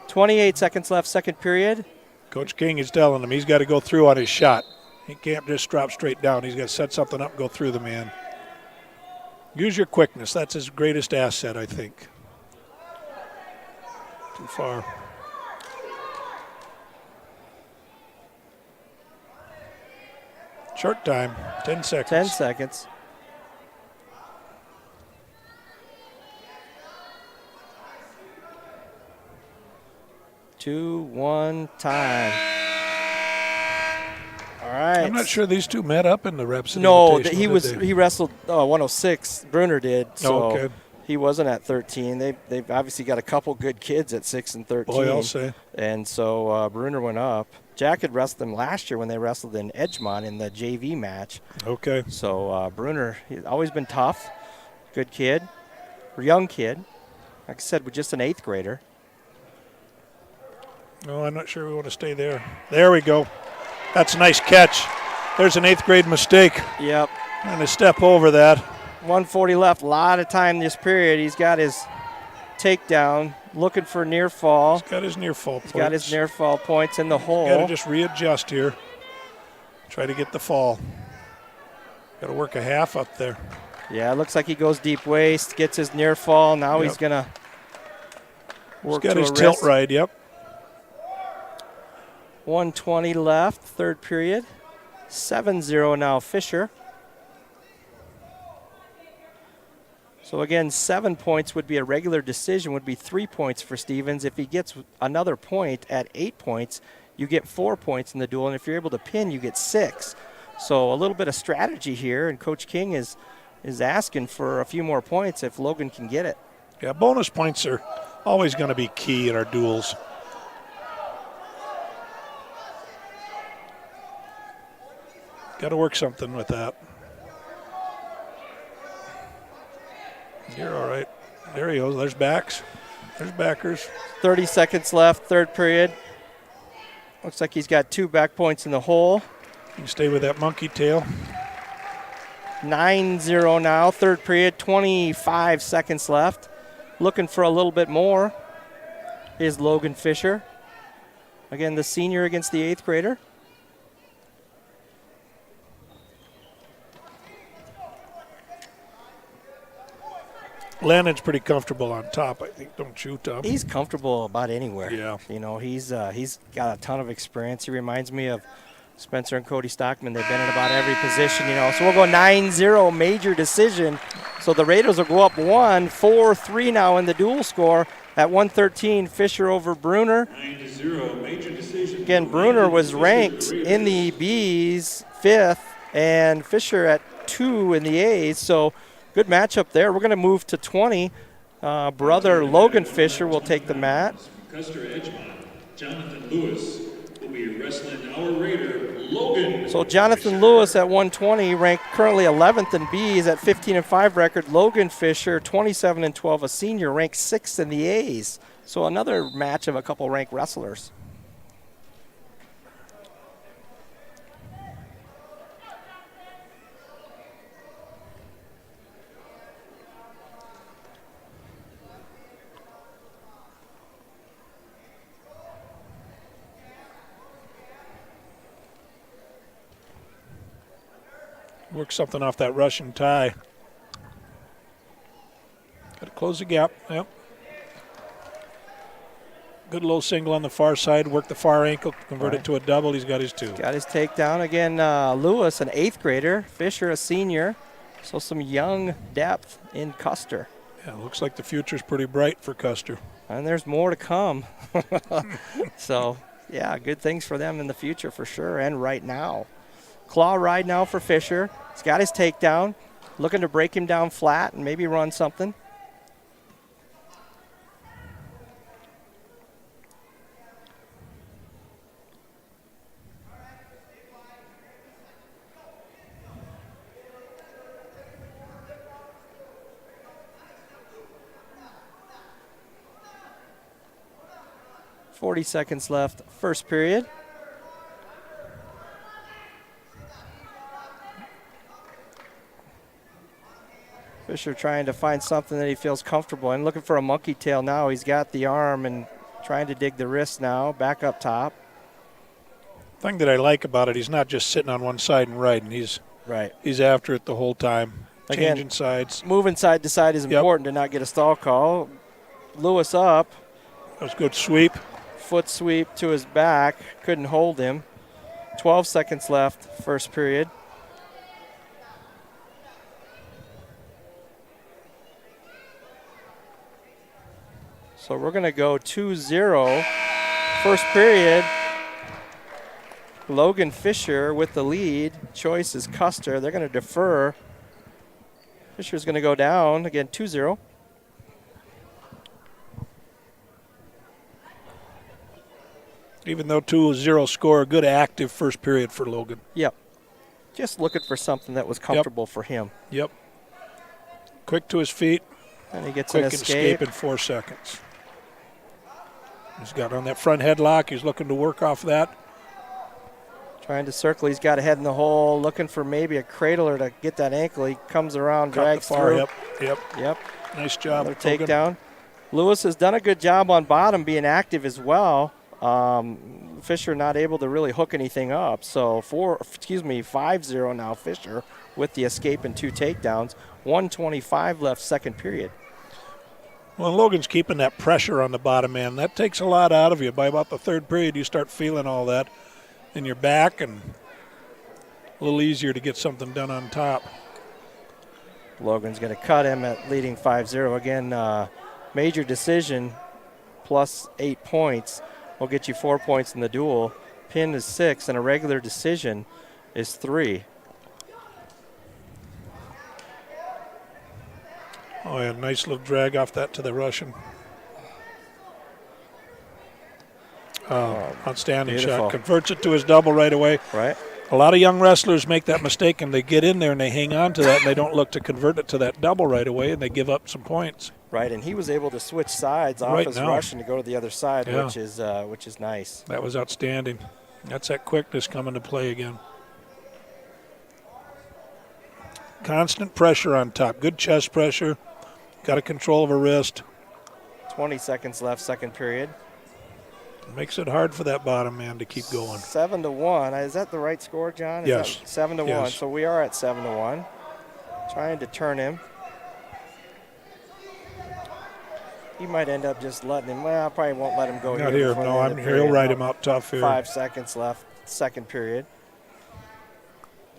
28 seconds left, second period. Coach King is telling him he's got to go through on his shot. He can't just drop straight down. He's got to set something up and go through the man. Use your quickness. That's his greatest asset, I think. Too far. Short time, 10 seconds. 10 seconds. Two, one, time. All right. right. I'm not sure these two met up in the reps. No, he wrestled 106. Bruner did. So okay. He wasn't at 13. They've obviously got a couple good kids at 6 and 13. Boy, I'll say. And so Bruner went up. Jack had wrestled them last year when they wrestled in Edgemont in the JV match. Okay. So Bruner, he's always been tough. Good kid. Or young kid. Like I said, with just an 8th grader. No, I'm not sure we want to stay there. There we go. That's a nice catch. There's an 8th grade mistake. Yep. And a step over that. 140 left. A lot of time this period. He's got his takedown, looking for near fall. He's got his near fall points. He's got his near fall points in the hole. Got to just readjust here. Try to get the fall. Got to work a half up there. Yeah, it looks like he goes deep waist, gets his near fall. Now he's going to work He's got to his a tilt wrist. ride, yep. 120 left, third period. 7-0 now Fisher. So again, 7 points would be a regular decision, would be 3 points for Stevens. If he gets another point at 8 points, you get 4 points in the duel. And if you're able to pin, you get 6. So a little bit of strategy here, and Coach King is asking for a few more points if Logan can get it. Yeah, bonus points are always going to be key in our duels. Got to work something with that. You're all right. There he goes. There's backs. There's backers. 30 seconds left, third period. Looks like he's got 2 back points in the hole. You can stay with that monkey tail. 9-0 now, third period, 25 seconds left. Looking for a little bit more is Logan Fisher. Again, the senior against the 8th grader. Lannon's pretty comfortable on top, I think, don't you, Tom? He's comfortable about anywhere. Yeah. You know, he's got a ton of experience. He reminds me of Spencer and Cody Stockman. They've been in about every position, you know. So we'll go 9-0, major decision. So the Raiders will go up 4-3 now in the dual score at 113. Fisher over Bruner. 9-0, major decision. Again, Bruner was ranked in the B's 5th and Fisher at 2 in the A's. So good matchup there. We're going to move to 20. Brother Logan Fisher will take the mat. Custer Edgemont, Jonathan Lewis will be wrestling our Raider, Logan. So Jonathan Lewis at 120, ranked currently 11th in B's at 15-5 record. Logan Fisher, 27-12, a senior, ranked 6th in the A's. So another match of a couple ranked wrestlers. Work something off that Russian tie. Got to close the gap. Yep. Good low single on the far side. Work the far ankle. Convert it to a double. He's got his 2. Got his takedown. Again, Lewis, an 8th grader. Fisher, a senior. So some young depth in Custer. Yeah, looks like the future's pretty bright for Custer. And there's more to come. So, yeah, good things for them in the future for sure, and right now. Claw ride now for Fisher. He's got his takedown. Looking to break him down flat and maybe run something. .40 seconds left, first period. Fisher trying to find something that he feels comfortable in. Looking for a monkey tail now. He's got the arm and trying to dig the wrist now. Back up top. Thing that I like about it, he's not just sitting on one side and riding. He's after it the whole time. Again, changing sides. Moving side to side is important to not get a stall call. Lewis up. That was a good sweep. Foot sweep to his back. Couldn't hold him. 12 seconds left, first period. So we're going to go 2-0. First period. Logan Fisher with the lead. Choice is Custer. They're going to defer. Fisher's going to go down again, 2-0. Even though 2-0 score, a good active first period for Logan. Yep. Just looking for something that was comfortable for him. Yep. Quick to his feet. And he gets quick an escape. In 4 seconds. He's got on that front headlock. He's looking to work off that. Trying to circle. He's got a head in the hole, looking for maybe a cradler to get that ankle. He comes around, drags the far through. Yep. Nice job. Another takedown. Lewis has done a good job on bottom, being active as well. Fisher not able to really hook anything up. So 5-0 now Fisher with the escape and 2 takedowns. 1:25 left second period. Well, Logan's keeping that pressure on the bottom man. That takes a lot out of you. By about the third period, you start feeling all that in your back and a little easier to get something done on top. Logan's going to cut him at leading 5-0. Again, major decision plus 8 points will get you 4 points in the duel. Pin is 6, and a regular decision is 3. Oh, yeah, nice little drag off that to the Russian. Outstanding beautiful shot. Converts it to his double right away. Right. A lot of young wrestlers make that mistake, and they get in there and they hang on to that, and they don't look to convert it to that double right away, and they give up some points. Right, and he was able to switch sides off Right his now. Russian to go to the other side, Yeah. which is nice. That was outstanding. That's that quickness coming to play again. Constant pressure on top. Good chest pressure. Got a control of a wrist. 20 seconds left second period. Makes it hard for that bottom man to keep going. 7-1. Is that the right score, John? Is Yes. that 7-1. Yes. So we are at 7-1. Trying to turn him. He might end up just letting him. Well, I probably won't let him go Not here. here. before No, the end I'm of the here. He'll period. ride No. him out tough here. 5 seconds left second period.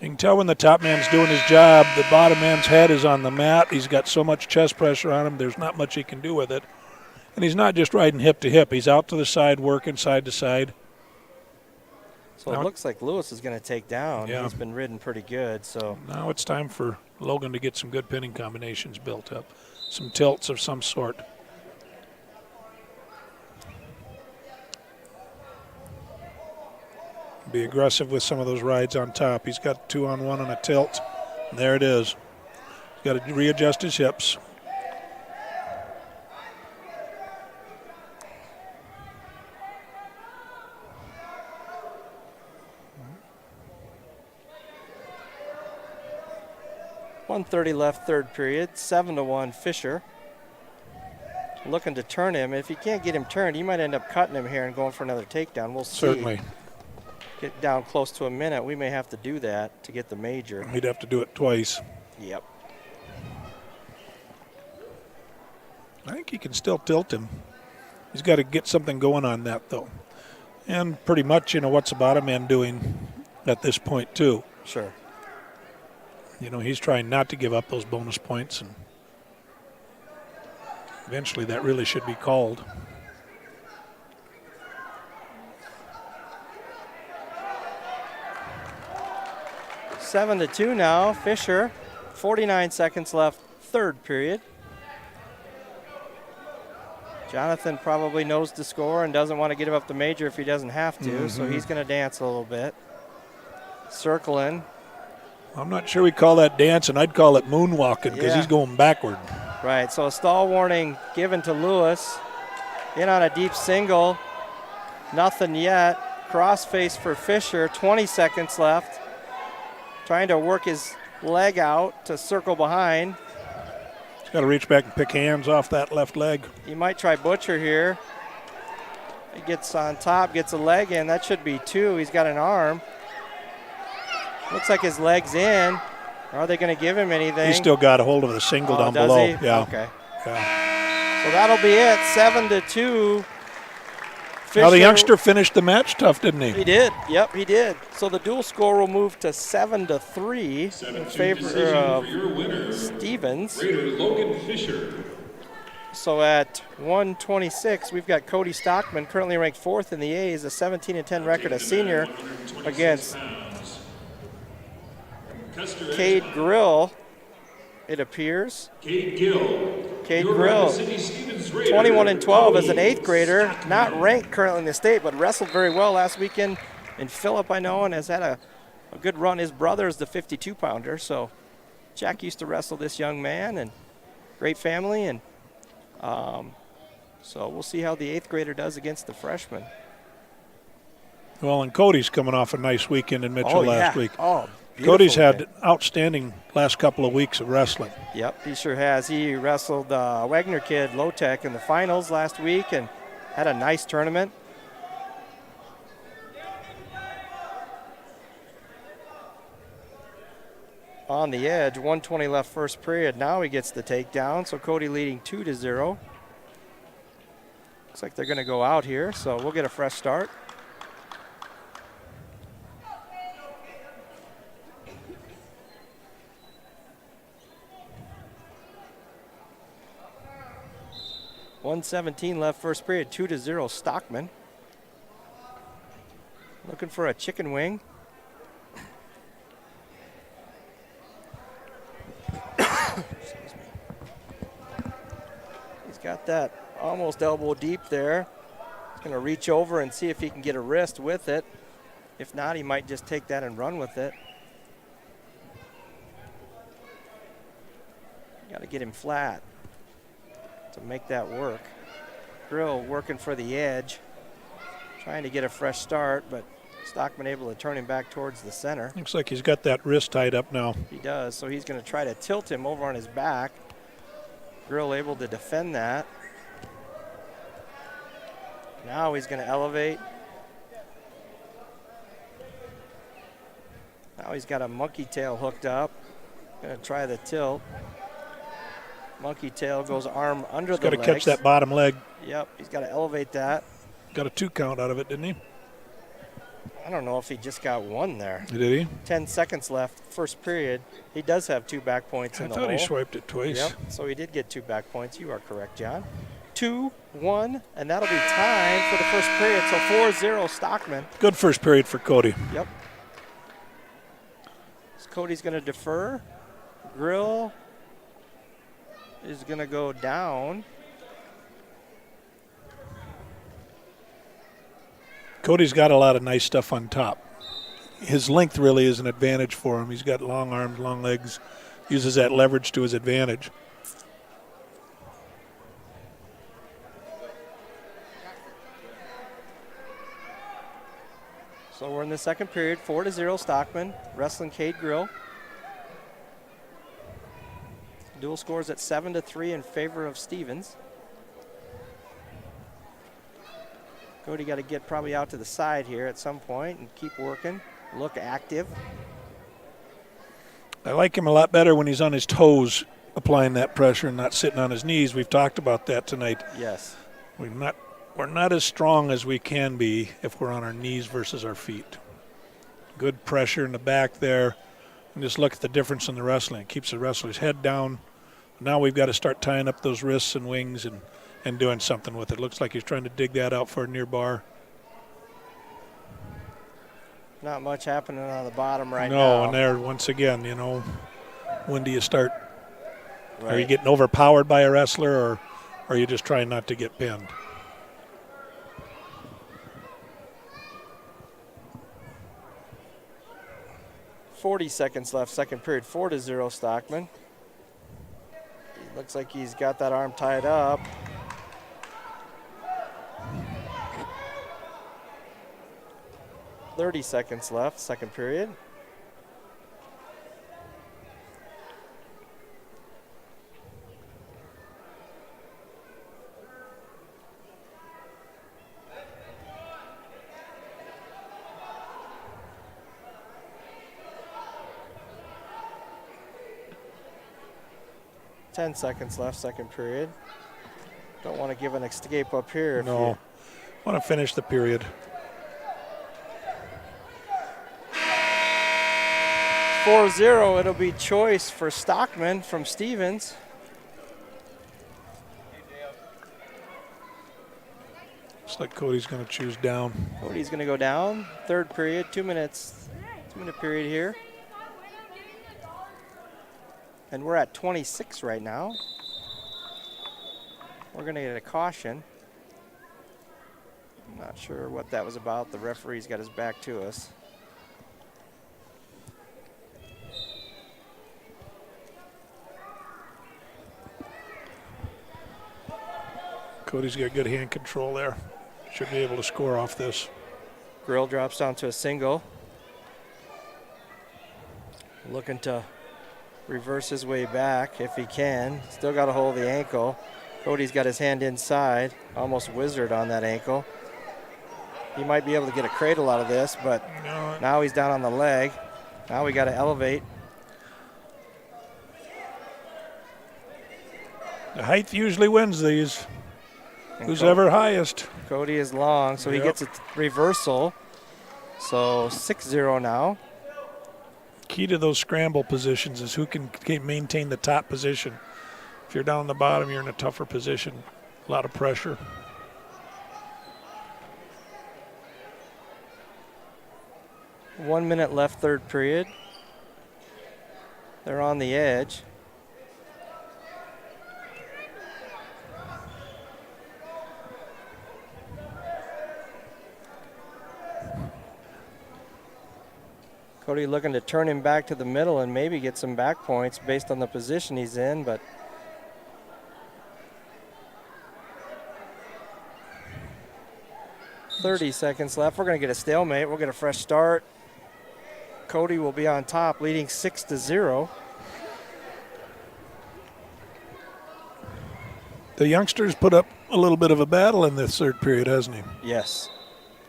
You can tell when the top man's doing his job, the bottom man's head is on the mat. He's got so much chest pressure on him, there's not much he can do with it. And he's not just riding hip to hip. He's out to the side, working side to side. So it looks like Lewis is going to take down. Yeah. He's been ridden pretty good. So Now it's time for Logan to get some good pinning combinations built up, some tilts of some sort. Be aggressive with some of those rides on top. He's got 2-on-1 on a tilt. And there it is. He's got to readjust his hips. .130 left third period. 7-1 Fisher. Looking to turn him. If you can't get him turned, he might end up cutting him here and going for another takedown. We'll see. Certainly. Get down close to a minute. We may have to do that to get the major. He'd have to do it twice. Yep. I think he can still tilt him. He's got to get something going on that, though. And pretty much, what's the bottom man doing at this point, too? Sure. He's trying not to give up those bonus points, and eventually that really should be called. Seven to 2 now. Fisher, 49 seconds left, third period. Jonathan probably knows the score and doesn't want to get him up the major if he doesn't have to, so he's going to dance a little bit. Circling. I'm not sure we call that dancing. I'd call it moonwalking because he's going backward. Right, so a stall warning given to Lewis. In on a deep single. Nothing yet. Crossface for Fisher, 20 seconds left. Trying to work his leg out to circle behind. He's got to reach back and pick hands off that left leg. He might try Butcher here. He gets on top, gets a leg in. That should be 2. He's got an arm. Looks like his leg's in. Are they going to give him anything? He's still got a hold of the single down does below. he? Yeah. Okay. Yeah. So that'll be it. 7-2. Now the youngster finished the match tough, didn't he? He did. Yep, he did. So the dual score will move to 7-3 in favor of Stevens. Logan Fisher. So at 126, we've got Cody Stockman, currently ranked 4th in the A's, a 17-10 record, a senior, against Cade Grill, it appears. Cade Grill, 21-12 as an 8th grader, not ranked currently in the state, but wrestled very well last weekend in Phillip, I know, and has had a good run. His brother is the 52-pounder, so Jack used to wrestle this young man, and great family, and so we'll see how the 8th grader does against the freshman. Well, and Cody's coming off a nice weekend in Mitchell last week. Oh, Cody's had outstanding last couple of weeks of wrestling. Yep, he sure has. He wrestled Wagner kid Low-Tech in the finals last week and had a nice tournament. On the edge, 1:20 left first period. Now he gets the takedown, so Cody leading 2-0. Looks like they're going to go out here, so we'll get a fresh start. .117 left first period, 2-0 Stockman. Looking for a chicken wing. Excuse me. He's got that almost elbow deep there. He's going to reach over and see if he can get a wrist with it. If not, he might just take that and run with it. Got to get him flat to make that work. Grill working for the edge, trying to get a fresh start, but Stockman able to turn him back towards the center. Looks like he's got that wrist tied up now. He does, so he's going to try to tilt him over on his back. Grill able to defend that. Now he's going to elevate. Now he's got a monkey tail hooked up. Going to try the tilt. Monkey tail goes arm under the legs. He's got to catch that bottom leg. Yep, he's got to elevate that. Got a 2 count out of it, didn't he? I don't know if he just got 1 there. Did he? 10 seconds left, first period. He does have 2 back points in the hole. I thought he swiped it twice. Yep, so he did get 2 back points. You are correct, John. 2-1, and that'll be time for the first period. So 4-0 Stockman. Good first period for Cody. Yep. So Cody's going to defer. Grill is going to go down. Cody's got a lot of nice stuff on top. His length really is an advantage for him. He's got long arms, long legs, uses that leverage to his advantage. So we're in the second period, 4-0 Stockman, wrestling Cade Grill. Dual scores at 7-3 in favor of Stevens. Cody got to get probably out to the side here at some point and keep working, look active. I like him a lot better when he's on his toes applying that pressure and not sitting on his knees. We've talked about that tonight. Yes. We're not as strong as we can be if we're on our knees versus our feet. Good pressure in the back there. And just look at the difference in the wrestling. It keeps the wrestler's head down. Now we've got to start tying up those wrists and wings and doing something with it. Looks like he's trying to dig that out for a near bar. Not much happening on the bottom right now. No, and there, once again, when do you start? Right. Are you getting overpowered by a wrestler, or are you just trying not to get pinned? .40 seconds left, second period, 4-0 Stockman. He looks like he's got that arm tied up. .30 seconds left, second period. .10 seconds left, second period. Don't want to give an escape up here. No, want to finish the period. 4-0, it'll be choice for Stockman from Stevens. Looks like Cody's going to choose down. Cody's going to go down. Third period, 2 minutes. 2-minute period here. And we're at 26 right now. We're going to get a caution. I'm not sure what that was about. The referee's got his back to us. Cody's got good hand control there. Should be able to score off this. Grill drops down to a single. Looking to reverse his way back if he can. Still got a hold of the ankle. Cody's got his hand inside. Almost wizard on that ankle. He might be able to get a cradle out of this, but now he's down on the leg. Now we got to elevate. The height usually wins these. And Who's ever highest? Cody is long, so he gets a reversal. So 6-0 now. Key to those scramble positions is who can maintain the top position. If you're down the bottom, you're in a tougher position. A lot of pressure. One minute left, third period. They're on the edge. Cody looking to turn him back to the middle and maybe get some back points based on the position he's in, but .30 seconds left. We're going to get a stalemate. We'll get a fresh start. Cody will be on top, leading 6-0. The youngsters put up a little bit of a battle in this third period, hasn't he? Yes.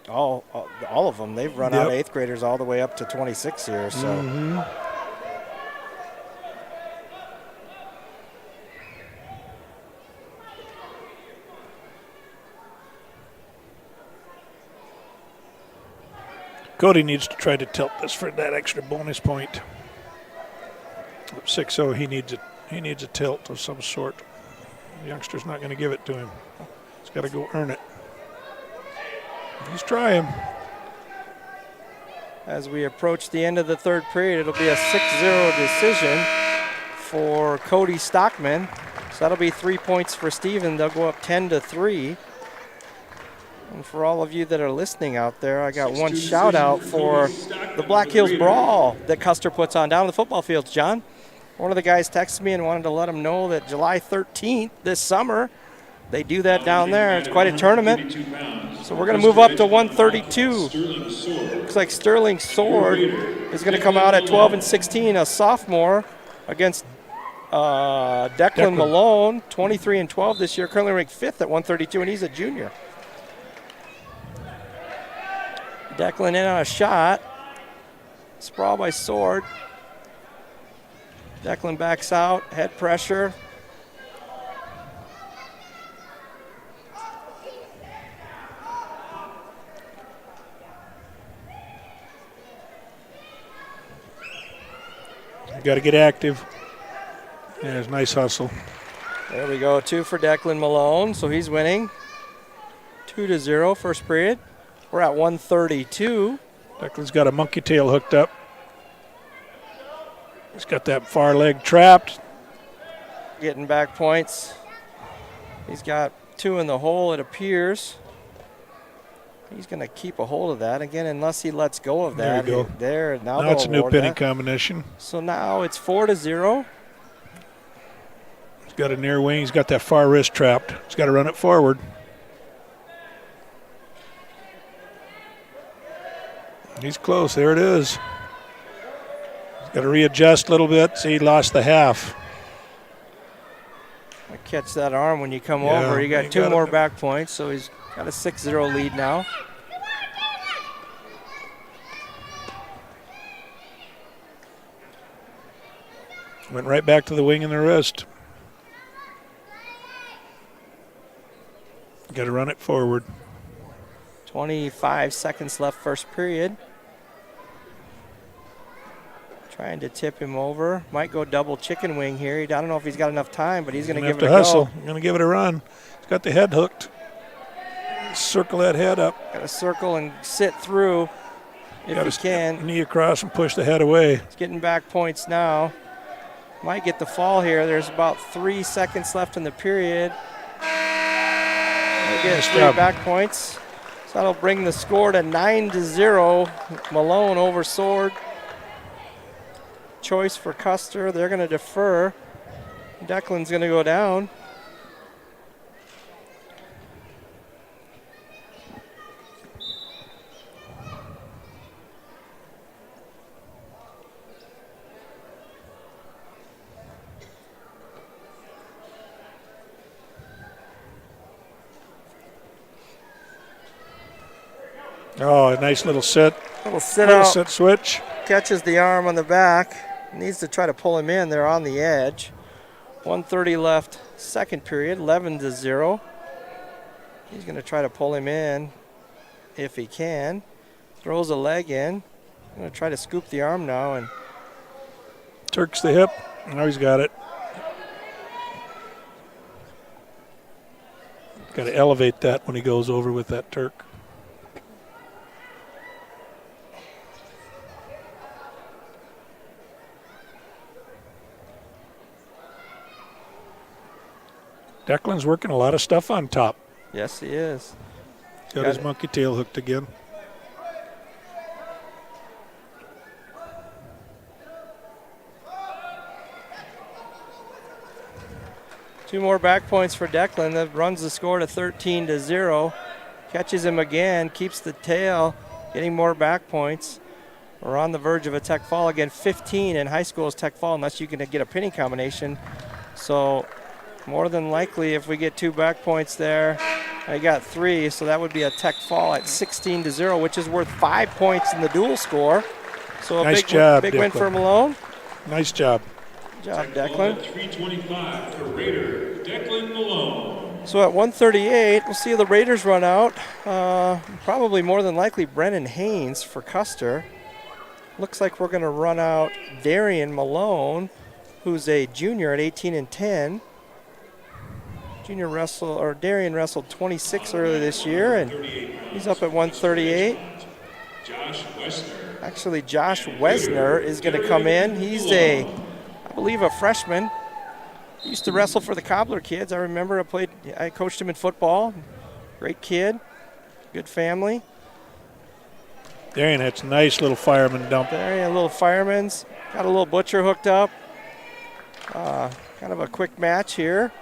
All of them. They've run out 8th graders all the way up to 26 here. So. Cody needs to try to tilt this for that extra bonus point. 6-0, he needs a tilt of some sort. The youngster's not going to give it to him. He's got to go earn it. He's trying. As we approach the end of the third period, it'll be a 6-0 decision for Cody Stockman. So that'll be 3 points for Steven. They'll go up 10-3. And for all of you that are listening out there, I got one shout out for the Black Hills Brawl that Custer puts on down in the football fields, John. One of the guys texted me and wanted to let him know that July 13th this summer, they do that down there. It's quite a tournament. So we're going to move up to 132. Looks like Sterling Sword is going to come out at 12-16, a sophomore against Declan Malone, 23-12 this year, currently ranked 5th at 132, and he's a junior. Declan in on a shot. Sprawl by Sword. Declan backs out, head pressure. Got to get active. Yeah, it's a nice hustle. There we go, 2 for Declan Malone, so he's winning. 2-0 first period. We're at 132. Declan's got a monkey tail hooked up. He's got that far leg trapped. Getting back points. He's got 2 in the hole, it appears. He's going to keep a hold of that again, unless he lets go of that. There you go. There, now it's a new pinning that. combination. So now it's 4-0. He's got a near wing. He's got that far wrist trapped. He's got to run it forward. He's close. There it is. He's got to readjust a little bit. See, he lost the half. I catch that arm when you come over. You got 2 more back points, so he's got a 6-0 lead now. Went right back to the wing and the wrist. Got to run it forward. 25 seconds left first period. Trying to tip him over. Might go double chicken wing here. I don't know if he's got enough time, but he's going to give it a hustle. go. He's going to give it a run. He's got the head hooked. circle that head up. Got to circle and sit through if he can. Knee across and push the head away. He's getting back points now. Might get the fall here. There's about 3 seconds left in the period. He'll get 3 back points. So that'll bring the score to 9-0. Malone over Sword. Choice for Custer. They're going to defer. Declan's going to go down. Oh, a nice little sit. Little sit out. Sit switch. Catches the arm on the back. Needs to try to pull him in. They're on the edge. 1:30 left, second period, 11-0. He's going to try to pull him in if he can. Throws a leg in. Going to try to scoop the arm now. And Turks the hip. Now he's got it. Got to elevate that when he goes over with that Turk. Declan's working a lot of stuff on top. Yes, he is. Got his monkey tail hooked again. Two more back points for Declan. That runs the score to 13-0. Catches him again, keeps the tail, getting more back points. We're on the verge of a tech fall again. 15 in high school is tech fall unless you can get a pinning combination. So more than likely, if we get 2 back points there, I got 3, so that would be a tech fall at 16-0, which is worth 5 points in the dual score. So a nice big, job, big Declan. win for Malone. Nice job. Good job, Declan. 3:25 for Raider Declan Malone. So at 1:38, we'll see the Raiders run out. Probably more than likely Brennan Haynes for Custer. Looks like we're going to run out Darian Malone, who's a junior at 18-10. Darian wrestled 26 earlier this year, and he's up at 138. Actually, Josh Wesner is going to come in. He's I believe, a freshman. He used to wrestle for the Cobbler kids. I remember I coached him in football. Great kid, good family. Darian had some nice little fireman dump. Darian, a little fireman's. Got a little butcher hooked up. Kind of a quick match here.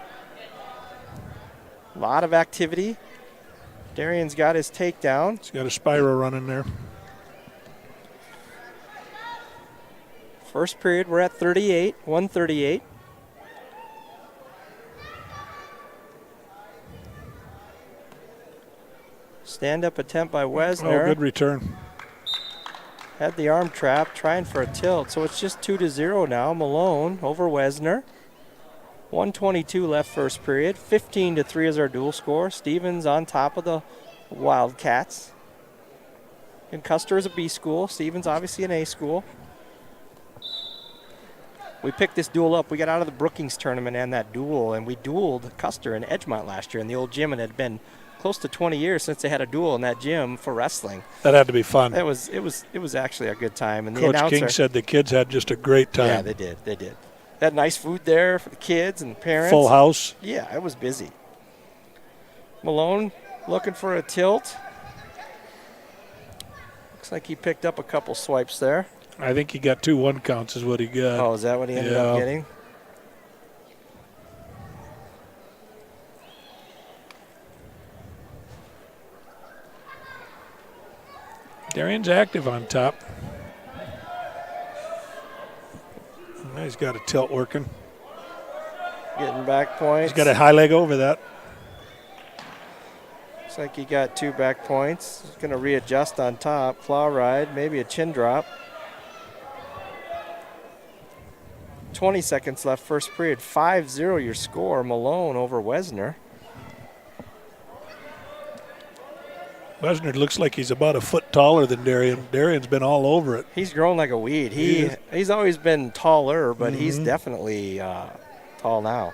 A lot of activity. Darian's got his takedown. He's got a spiral running there. First period, we're at 38, 138. Stand-up attempt by Wesner. Oh, good return. Had the arm trap, trying for a tilt. So it's just 2-0 now. Malone over Wesner. 1:22 left first period. 15-3 is our dual score. Stevens on top of the Wildcats. And Custer is a B school. Stevens obviously an A school. We picked this duel up. We got out of the Brookings tournament and that duel, and we dueled Custer in Edgemont last year in the old gym, and it had been close to 20 years since they had a duel in that gym for wrestling. That had to be fun. It was actually a good time. And the Coach announcer, King said the kids had just a great time. Yeah, they did. They had nice food there for the kids and the parents. Full house. Yeah, it was busy. Malone looking for a tilt. Looks like he picked up a couple swipes there. I think he got 2 1 counts is what he got. Oh, is that what he ended up getting? Darian's active on top. He's got a tilt working. Getting back points. He's got a high leg over that. Looks like he got 2 back points. He's going to readjust on top. Claw ride, maybe a chin drop. 20 seconds left first period. 5-0 your score. Malone over Wesner. Wesner looks like he's about a foot taller than Darian. Darian's been all over it. He's grown like a weed. He's always been taller, but he's definitely tall now.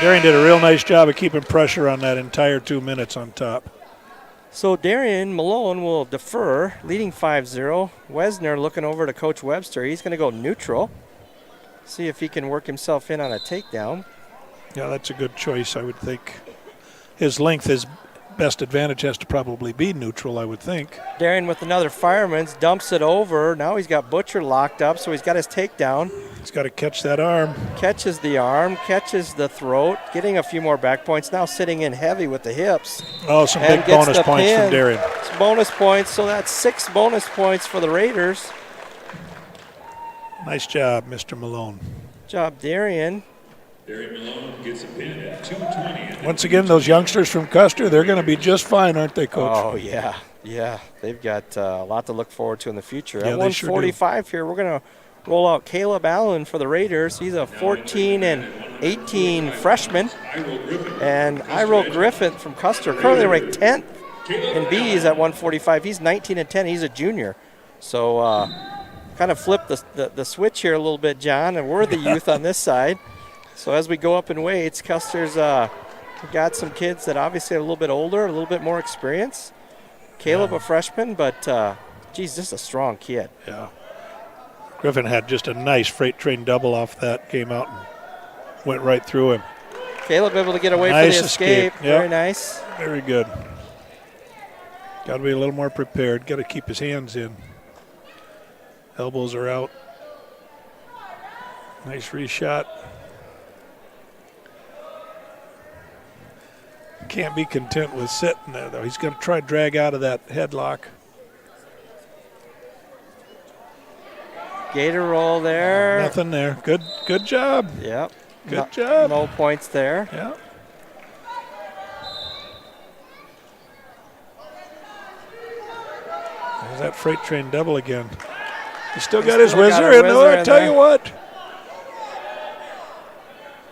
Darian did a real nice job of keeping pressure on that entire 2 minutes on top. So Darian Malone will defer, leading 5-0. Wesner looking over to Coach Webster. He's going to go neutral. See if he can work himself in on a takedown. Yeah, that's a good choice, I would think. His length, his best advantage has to probably be neutral, I would think. Darian with another fireman's, dumps it over. Now he's got Butcher locked up, so he's got his takedown. He's got to catch that arm. Catches the arm, catches the throat, getting a few more back points. Now sitting in heavy with the hips. Oh, some big bonus points from Darian. It's bonus points, so that's 6 bonus points for the Raiders. Nice job, Mr. Malone. Job, Darian. Darian Malone gets a pin at 2:20. Once again, those youngsters from Custer, they're going to be just fine, aren't they, Coach? Oh, yeah. Yeah, they've got a lot to look forward to in the future. Yeah, at 145 here, we're going to roll out Caleb Allen for the Raiders. He's a 14 and 18 freshman. And Iro Griffith from Custer, currently ranked 10th in B's at 145. He's 19 and 10. He's a junior. So kind of flip the switch here a little bit, John, and we're the youth on this side. So as we go up in weights, Custer's got some kids that obviously are a little bit older, a little bit more experience. Caleb, a freshman, but, geez, just a strong kid. Yeah. Griffin had just a nice freight train double off that, came out and went right through him. Caleb able to get away for the escape. Yep. Very nice. Very good. Got to be a little more prepared. Got to keep his hands in. Elbows are out. Nice reshot. Can't be content with sitting there, though. He's going to try to drag out of that headlock. Gator roll there. Nothing there. Good job. Yep. Good job. No points there. Yeah. There's that freight train double again. He still got his whizzer in there. I tell you what.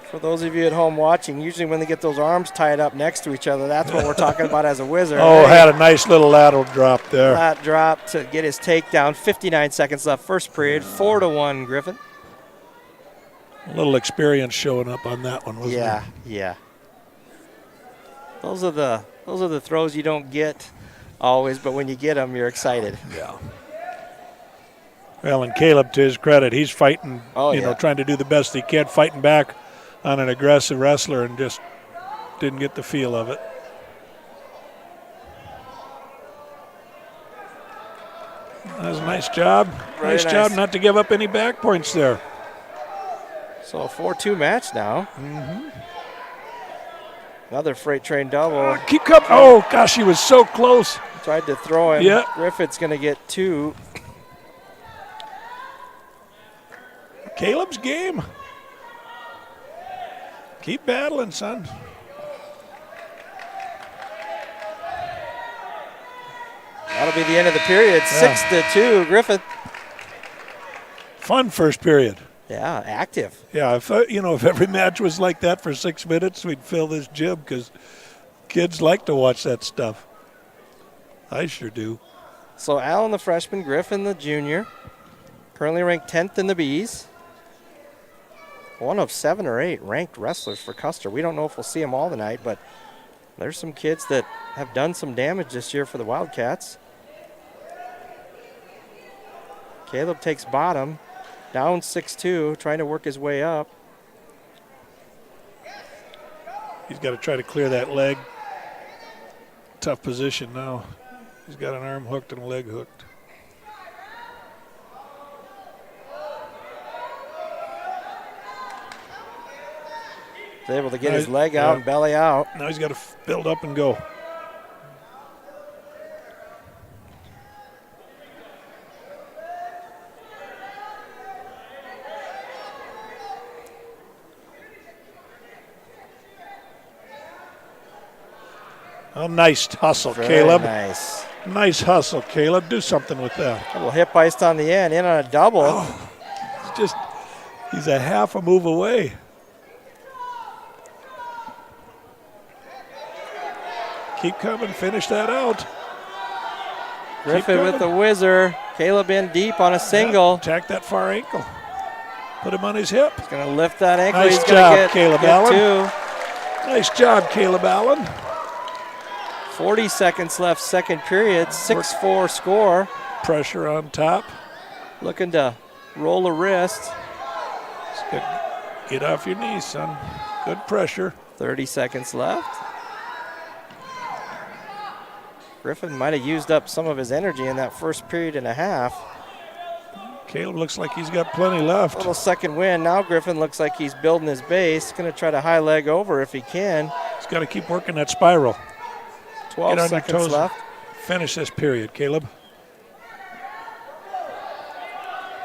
For those of you at home watching, usually when they get those arms tied up next to each other, that's what we're talking about as a whizzer. Oh, had a nice little lateral drop there. Flat drop to get his takedown. 59 seconds left, first period, 4-1 Griffin. A little experience showing up on that one, wasn't it? Yeah. Those are the throws you don't get always, but when you get them, you're excited. Yeah. Well, and Caleb, to his credit, he's fighting, trying to do the best he can, fighting back on an aggressive wrestler, and just didn't get the feel of it. That was a nice job. Nice job not to give up any back points there. So a 4-2 match now. Mm-hmm. Another freight train double. Keep coming. Oh, gosh, he was so close. Tried to throw him. Yeah. Griffith's going to get 2. Caleb's game. Keep battling, son. That'll be the end of the period. 6-2, Griffith. Fun first period. Yeah, active. Yeah, if every match was like that for 6 minutes, we'd fill this gym because kids like to watch that stuff. I sure do. So Allen, the freshman, Griffin, the junior, currently ranked 10th in the B's. One of 7 or 8 ranked wrestlers for Custer. We don't know if we'll see them all tonight, but there's some kids that have done some damage this year for the Wildcats. Caleb takes bottom, down 6-2, trying to work his way up. He's got to try to clear that leg. Tough position now. He's got an arm hooked and a leg hooked. He's able to get his leg out and belly out. Now he's got to build up and go. Oh, nice hustle, Caleb. Nice. Nice hustle, Caleb. Do something with that. A little hip iced on the end, in on a double. Oh, he's a half a move away. Keep coming, finish that out. Griffin with the whizzer. Caleb in deep on a single. Attack that far ankle. Put him on his hip. He's going to lift that ankle. Nice He's job, going to Caleb Allen. 2. Nice job, Caleb Allen. 40 seconds left, second period, 6-4 score. Pressure on top. Looking to roll a wrist. Get off your knees, son. Good pressure. 30 seconds left. Griffin might have used up some of his energy in that first period and a half. Caleb looks like he's got plenty left. Little second win. Now Griffin looks like he's building his base. Going to try to high leg over if he can. He's got to keep working that spiral. 12 seconds left. Finish this period, Caleb.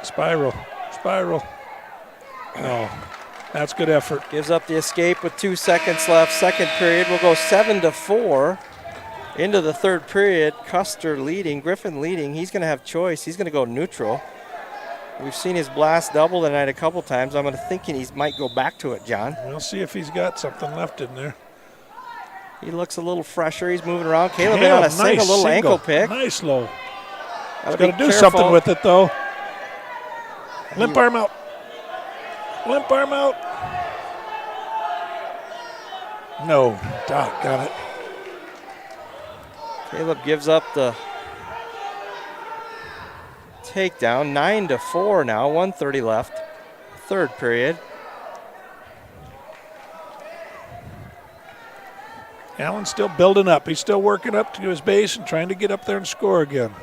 Spiral. Oh, that's good effort. Gives up the escape with 2 seconds left. Second period. We'll go 7-4 into the third period. Custer leading, Griffin leading. He's going to have choice. He's going to go neutral. We've seen his blast double tonight a couple times. I'm thinking he might go back to it, John. We'll see if he's got something left in there. He looks a little fresher. He's moving around. Caleb in on a little ankle pick. Nice low. He's got to do something with it, though. Limp arm out. Limp arm out. No. Doc got it. Caleb gives up the takedown. 9-4 now. 1:30 left. Third period. Allen's still building up. He's still working up to his base and trying to get up there and score again.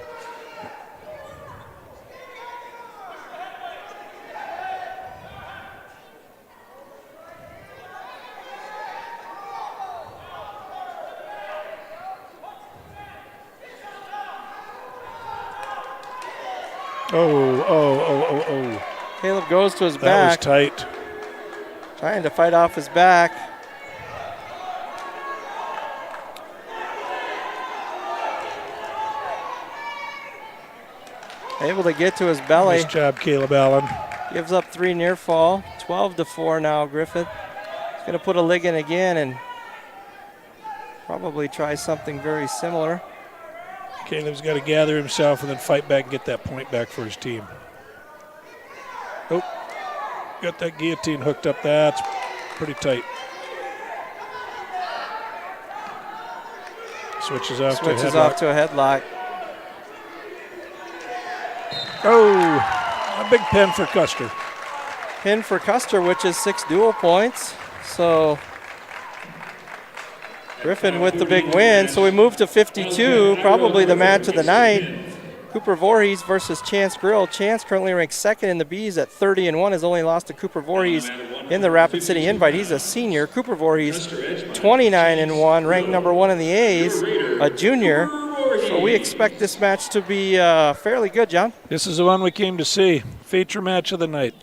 Oh. Caleb goes to his back. That was tight. Trying to fight off his back. Able to get to his belly. Nice job, Caleb Allen. Gives up 3 near fall. 12-4 now, Griffith. He's going to put a leg in again and probably try something very similar. Caleb's got to gather himself and then fight back and get that point back for his team. Oh, got that guillotine hooked up. That's pretty tight. Switches off to a headlock. Oh, a big pin for Custer. Pin for Custer, which is 6 dual points. So Griffin with the big win. So we move to 52, probably the match of the night. Cooper Voorhees versus Chance Grill. Chance currently ranked second in the Bs at 30-1, has only lost to Cooper Voorhees in the Rapid City Invite. He's a senior. Cooper Voorhees 29-1, ranked number 1 in the A's, a junior. So we expect this match to be fairly good, John. This is the one we came to see. Feature match of the night.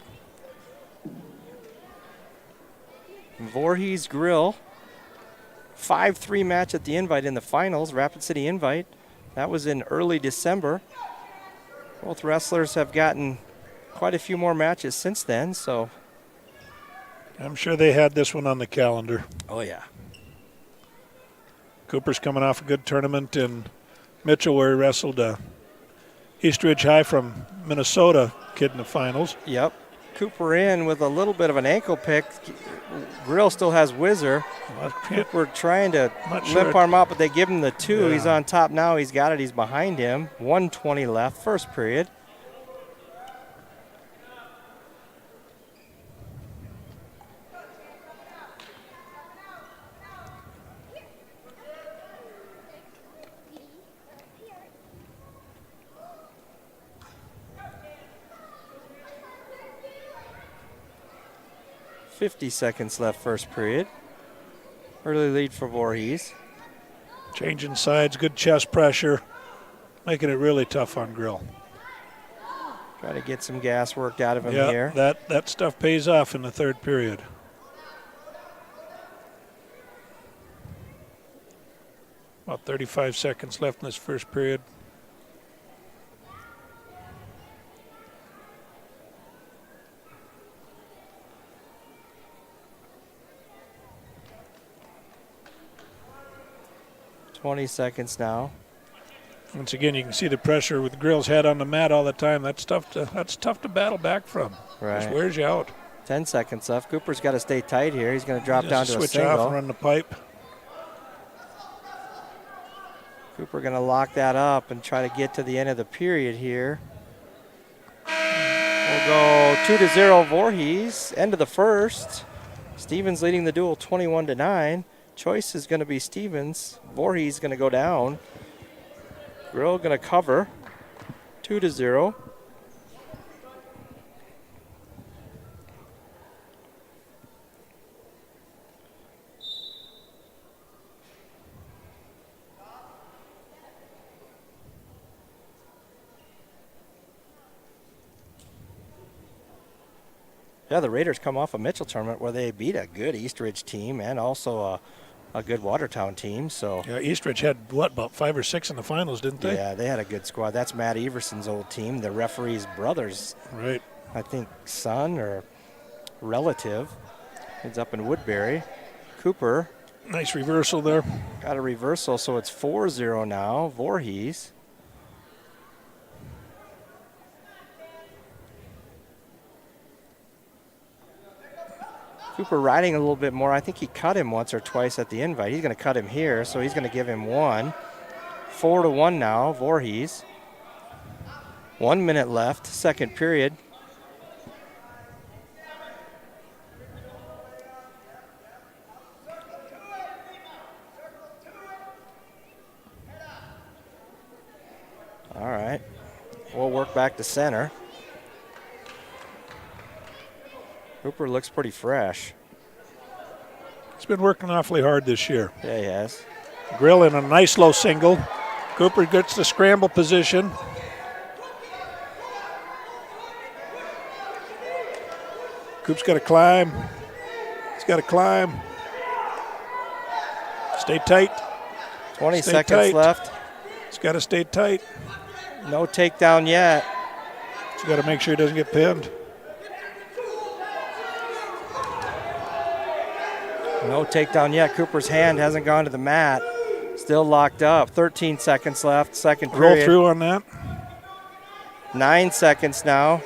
Voorhees Grill. 5-3 match at the Invite in the finals, Rapid City Invite. That was in early December. Both wrestlers have gotten quite a few more matches since then, so. I'm sure they had this one on the calendar. Oh, yeah. Cooper's coming off a good tournament in Mitchell where he wrestled Eastridge High from Minnesota kid in the finals. Yep. Cooper in with a little bit of an ankle pick. Grill still has Whizzer. Cooper trying to limp arm out, but they give him the 2. Yeah. He's on top now. He's got it. He's behind him. 1:20 left, first period. .50 seconds left first period. Early lead for Voorhees. Changing sides, good chest pressure, making it really tough on Grill. Try to get some gas worked out of him here. That stuff pays off in the third period. About 35 seconds left in this first period. .20 seconds now. Once again, you can see the pressure with Grill's head on the mat all the time. That's tough to battle back from. Right. Just wears you out. 10 seconds left. Cooper's got to stay tight here. He's going to drop down to a switch single. off and run the pipe. Cooper going to lock that up and try to get to the end of the period here. We'll go 2-0 Voorhees. End of the first. Stevens leading the duel 21-9. Choice is going to be Stevens. Voorhees going to go down. Grill going to cover. 2-0. Yeah, the Raiders come off a Mitchell tournament where they beat a good Eastridge team and also a good Watertown team. So yeah, Eastridge had, about 5 or 6 in the finals, didn't they? Yeah, they had a good squad. That's Matt Everson's old team, the referee's brother's, right? I think son or relative. He's up in Woodbury. Cooper. Nice reversal there. Got a reversal, so it's 4-0 now. Voorhees. Cooper riding a little bit more. I think he cut him once or twice at the invite. He's going to cut him here, so he's going to give him 1. 4-1 now, Voorhees. 1 minute left, second period. All right, we'll work back to center. Cooper looks pretty fresh. He's been working awfully hard this year. Yeah, he has. Grill in a nice low single. Cooper gets the scramble position. Coop's got to climb. He's got to climb. Stay tight. 20 seconds left. He's got to stay tight. No takedown yet. He's got to make sure he doesn't get pinned. No takedown yet. Cooper's hand hasn't gone to the mat. Still locked up. 13 seconds left. Second period. Roll through on that. 9 seconds now.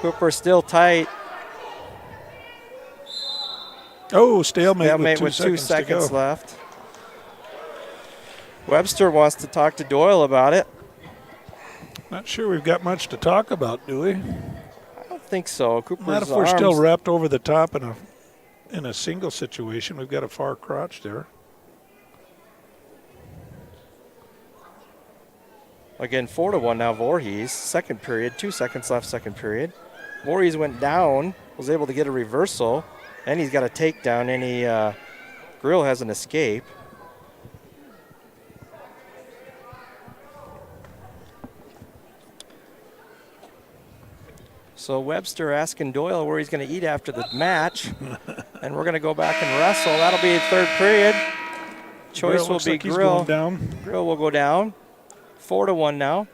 Cooper still tight. Oh, stalemate with 2 seconds to go. left. Webster wants to talk to Doyle about it. Not sure we've got much to talk about, do we? I don't think so. Cooper's Not if we're still wrapped over the top in a single situation. We've got a far crotch there. Again, 4-1 now, Voorhees. Second period, 2 seconds left, second period. Voorhees went down, was able to get a reversal, and he's got a takedown, and Grill has an escape. So Webster asking Doyle where he's going to eat after the match, and we're going to go back and wrestle. That'll be third period. Choice will be Grill. Grill will go down. 4-1 now.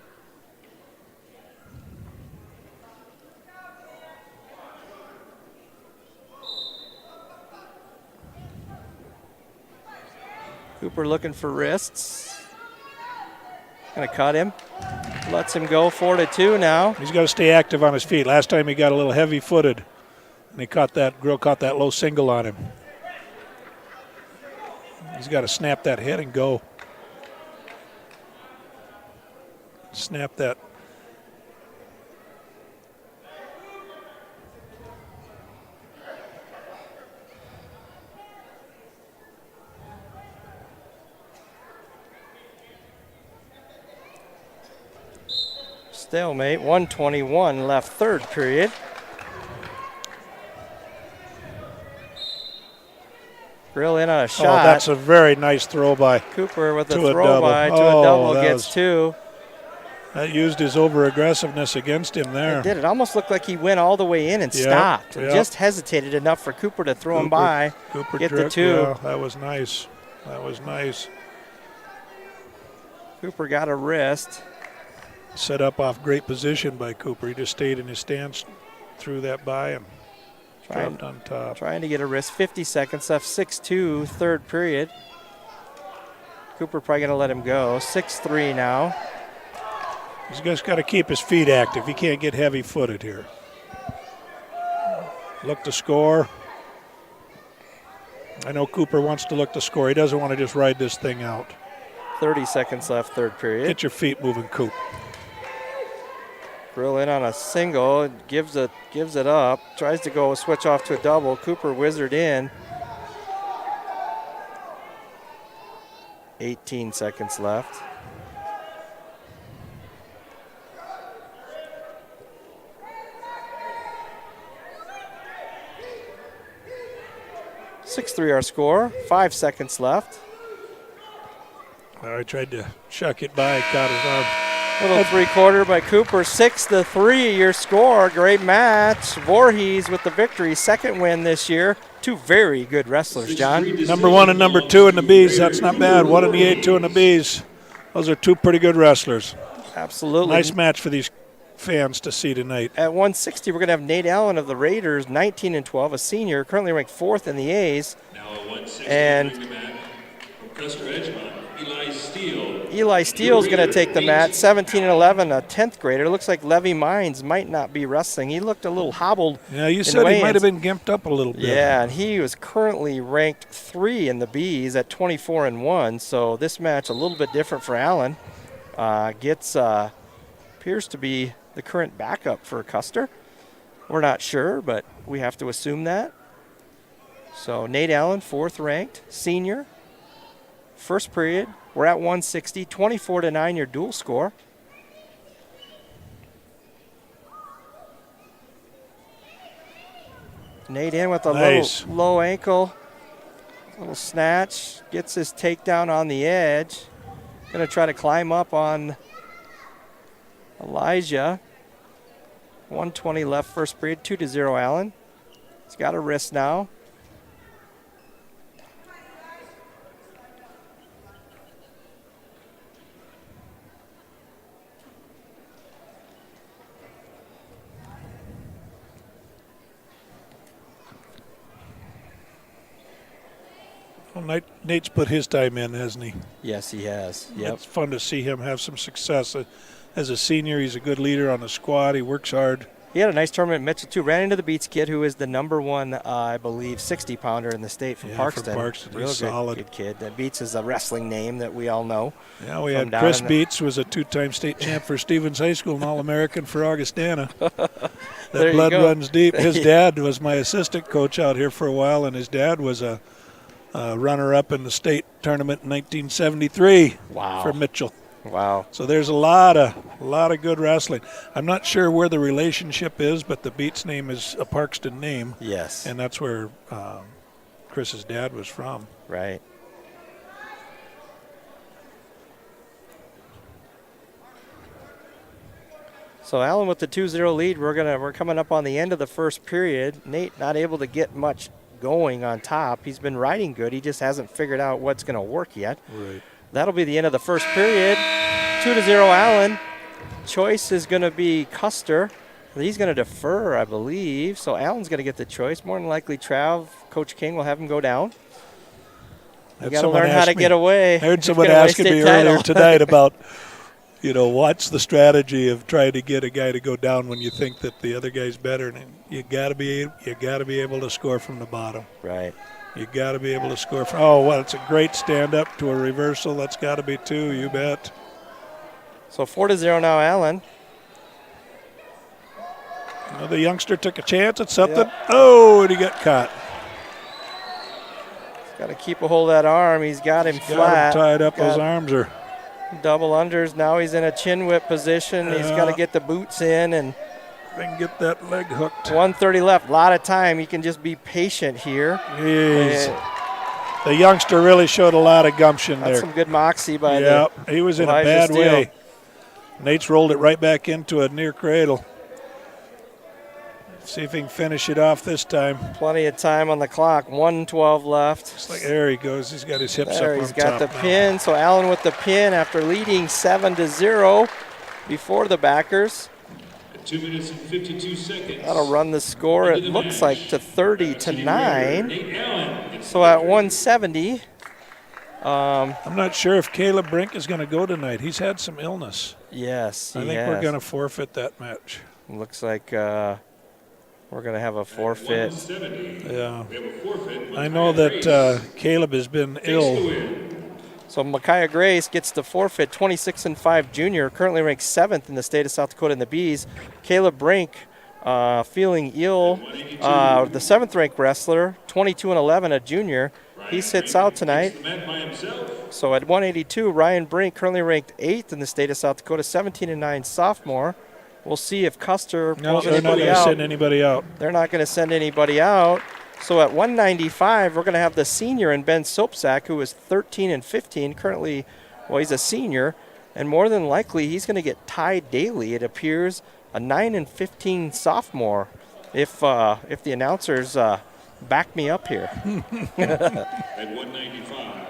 Cooper looking for wrists. Gonna cut him. Lets him go 4-2 now. He's got to stay active on his feet. Last time he got a little heavy-footed, and Grill caught that low single on him. He's got to snap that head and go. Snap that. Stalemate, 1:21 left third period. Grill in on a shot. Oh, that's a very nice throw by Cooper with a throw by to a double, gets 2. That used his over-aggressiveness against him there. It did. It almost looked like he went all the way in and stopped. Yep. Just hesitated enough for Cooper to throw him by, get the 2. Yeah, that was nice. That was nice. Cooper got a wrist. Set up off great position by Cooper. He just stayed in his stance, threw that by him, dropped on top. Trying to get a wrist. 50 seconds left. 6-2, third period. Cooper probably going to let him go. 6-3 now. He's just got to keep his feet active. He can't get heavy-footed here. Look to score. I know Cooper wants to look to score. He doesn't want to just ride this thing out. 30 seconds left, third period. Get your feet moving, Coop. Grill in on a single, gives it up, tries to go switch off to a double. Cooper wizard in. 18 seconds left. (6-3) our score. 5 seconds left. I tried to chuck it by, caught his arm. Little three-quarter by Cooper. 6-3 your score. Great match. Voorhees with the victory. Second win this year. Two very good wrestlers, John. Number 1 and number 2 in the Bs. That's not bad. 1 in the A, 2 in the Bs. Those are two pretty good wrestlers. Absolutely. Nice match for these fans to see tonight. At 160, we're going to have Nate Allen of the Raiders, 19-12, a senior, currently ranked 4th in the A's. Now at 160, and from Custer, Edgemont, Eli Steele. Eli Steele's going to take the mat, 17-11, a 10th grader. Looks like Levy Mines might not be wrestling. He looked a little hobbled. Yeah, you said he might have been gimped up a little bit. Yeah, and he was currently ranked 3 in the Bs at 24-1. So this match a little bit different for Allen. Appears to be the current backup for Custer. We're not sure, but we have to assume that. So Nate Allen, 4th ranked, senior. First period, we're at 160, 24-9 your dual score. Nate in with a little low ankle, little snatch, gets his takedown on the edge. Gonna try to climb up on Elijah. 1:20 left first period, 2-0 Allen. He's got a wrist now. Well, Nate's put his time in, hasn't he? Yes, he has. Yep. It's fun to see him have some success. As a senior, he's a good leader on the squad. He works hard. He had a nice tournament at Mitchell, too. Ran into the Beats kid, who is the number 1, I believe, 60-pounder in the state from Parkston. From Parkston. Real he's good, solid. Good kid. That Beats is a wrestling name that we all know. Yeah, we had Chris Beats, was a 2-time state champ for Stevens High School and All-American for Augustana. That blood runs deep. His dad was my assistant coach out here for a while, and his dad was a runner-up in the state tournament in 1973 for Mitchell. Wow. So there's a lot of good wrestling. I'm not sure where the relationship is, but the Beats name is a Parkston name. Yes. And that's where Chris's dad was from. Right. So Allen with the 2-0 lead. We're coming up on the end of the first period. Nate not able to get much going on top. He's been riding good. He just hasn't figured out what's going to work yet. Right. That'll be the end of the first period. 2-0 Allen. Choice is going to be Custer. He's going to defer, I believe. So Allen's going to get the choice. More than likely, Coach King will have him go down. You got to learn how to get away. I heard someone asking me earlier tonight about, what's the strategy of trying to get a guy to go down when you think that the other guy's better. And you got to be able to score from the bottom. Right. You got to be able to score from. Oh, well, it's a great stand up to a reversal. That's got to be 2. You bet. So 4-0 now, Allen. Well, the youngster took a chance at something. Yep. Oh, and he got caught. He's got to keep a hold of that arm. He's got him flat. Got him tied up. Those arms are. Double unders. Now he's in a chin whip position. He's got to get the boots in and then get that leg hooked. 1:30 left. A lot of time. You can just be patient here. The youngster really showed a lot of gumption there. That's some good moxie by he was in a bad way. Nate's rolled it right back into a near cradle. See if he can finish it off this time. Plenty of time on the clock. 1:12 left. It's like there he goes. He's got his hips up on top. He's got the pin. So Allen with the pin after leading 7-0 before the backers. 2 minutes and 52 seconds. That'll run the score, it looks like, to 30-9. So at 170. I'm not sure if Caleb Brink is going to go tonight. He's had some illness. Yes, I think we're going to forfeit that match. Looks like We're going to have a forfeit. Yeah. I know that Caleb has been ill. So Micaiah Grace gets the forfeit, 26-5 junior, currently ranked 7th in the state of South Dakota in the Bees. Caleb Brink feeling ill, the 7th-ranked wrestler, 22-11, a junior. He sits out tonight. So at 182, Ryan Brink, currently ranked 8th in the state of South Dakota, 17-9 sophomore. We'll see if Custer pulls they're not anybody going to out. send anybody out. They're not going to send anybody out. So at 195, we're going to have the senior in Ben Sopsack, who is 13-15, currently, well, he's a senior, and more than likely he's going to get Ty Daly, it appears, a 9-15 sophomore, if the announcers back me up here. At 195,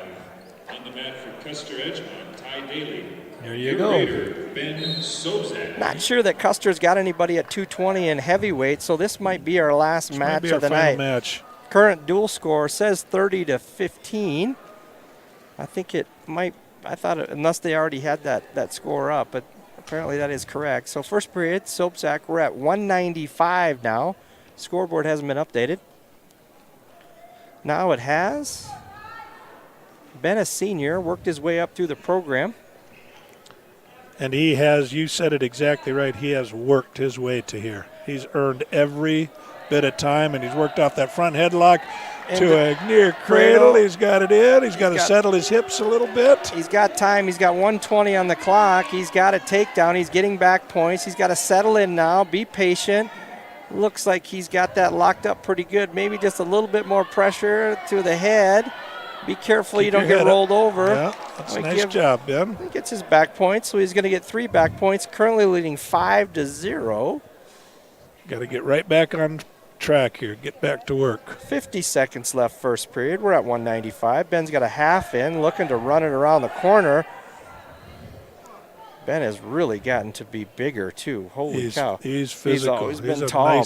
on the mat for Custer Edgemont, Ty Daly. There you go. Ben Sopsack. Not sure that Custer's got anybody at 220 in heavyweight, so this might be our last match of the night. Match. Current dual score says 30-15. I think it might. I thought unless they already had that score up, but apparently that is correct. So first period, Sopsack, we're at 195 now. Scoreboard hasn't been updated. Now it has. Ben, a senior, worked his way up through the program. And he has, you said it exactly right, he has worked his way to here. He's earned every bit of time, and he's worked off that front headlock to a near cradle. He's got it in. He's got to settle his hips a little bit. He's got time. He's got 120 on the clock. He's got a takedown. He's getting back points. He's got to settle in now, be patient. Looks like he's got that locked up pretty good. Maybe just a little bit more pressure to the head. Be careful you don't get rolled over. Yeah, that's a nice job, Ben. He gets his back points, so he's going to get 3 back points, currently leading 5-0. Got to get right back on track here. Get back to work. 50 seconds left first period. We're at 195. Ben's got a half in, looking to run it around the corner. Ben has really gotten to be bigger, too. Holy cow. He's physical. He's always been tall.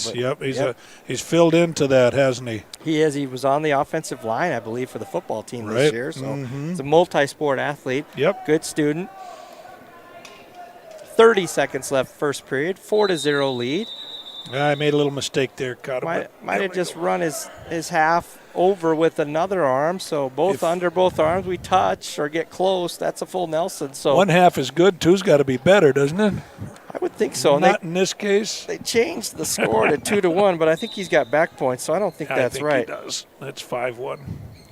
He's filled into that, hasn't he? He is. He was on the offensive line, I believe, for the football team this year. So he's a multi-sport athlete. Yep. Good student. 30 seconds left first period. 4-0 lead. I made a little mistake there. Caught him. Might have just run his half over with another arm. So under both arms, we touch or get close. That's a full Nelson. So one half is good. Two's got to be better, doesn't it? I would think so. Not in this case. They changed the score to 2-1, but I think he's got back points, so I don't think that's right. He does. That's 5-1.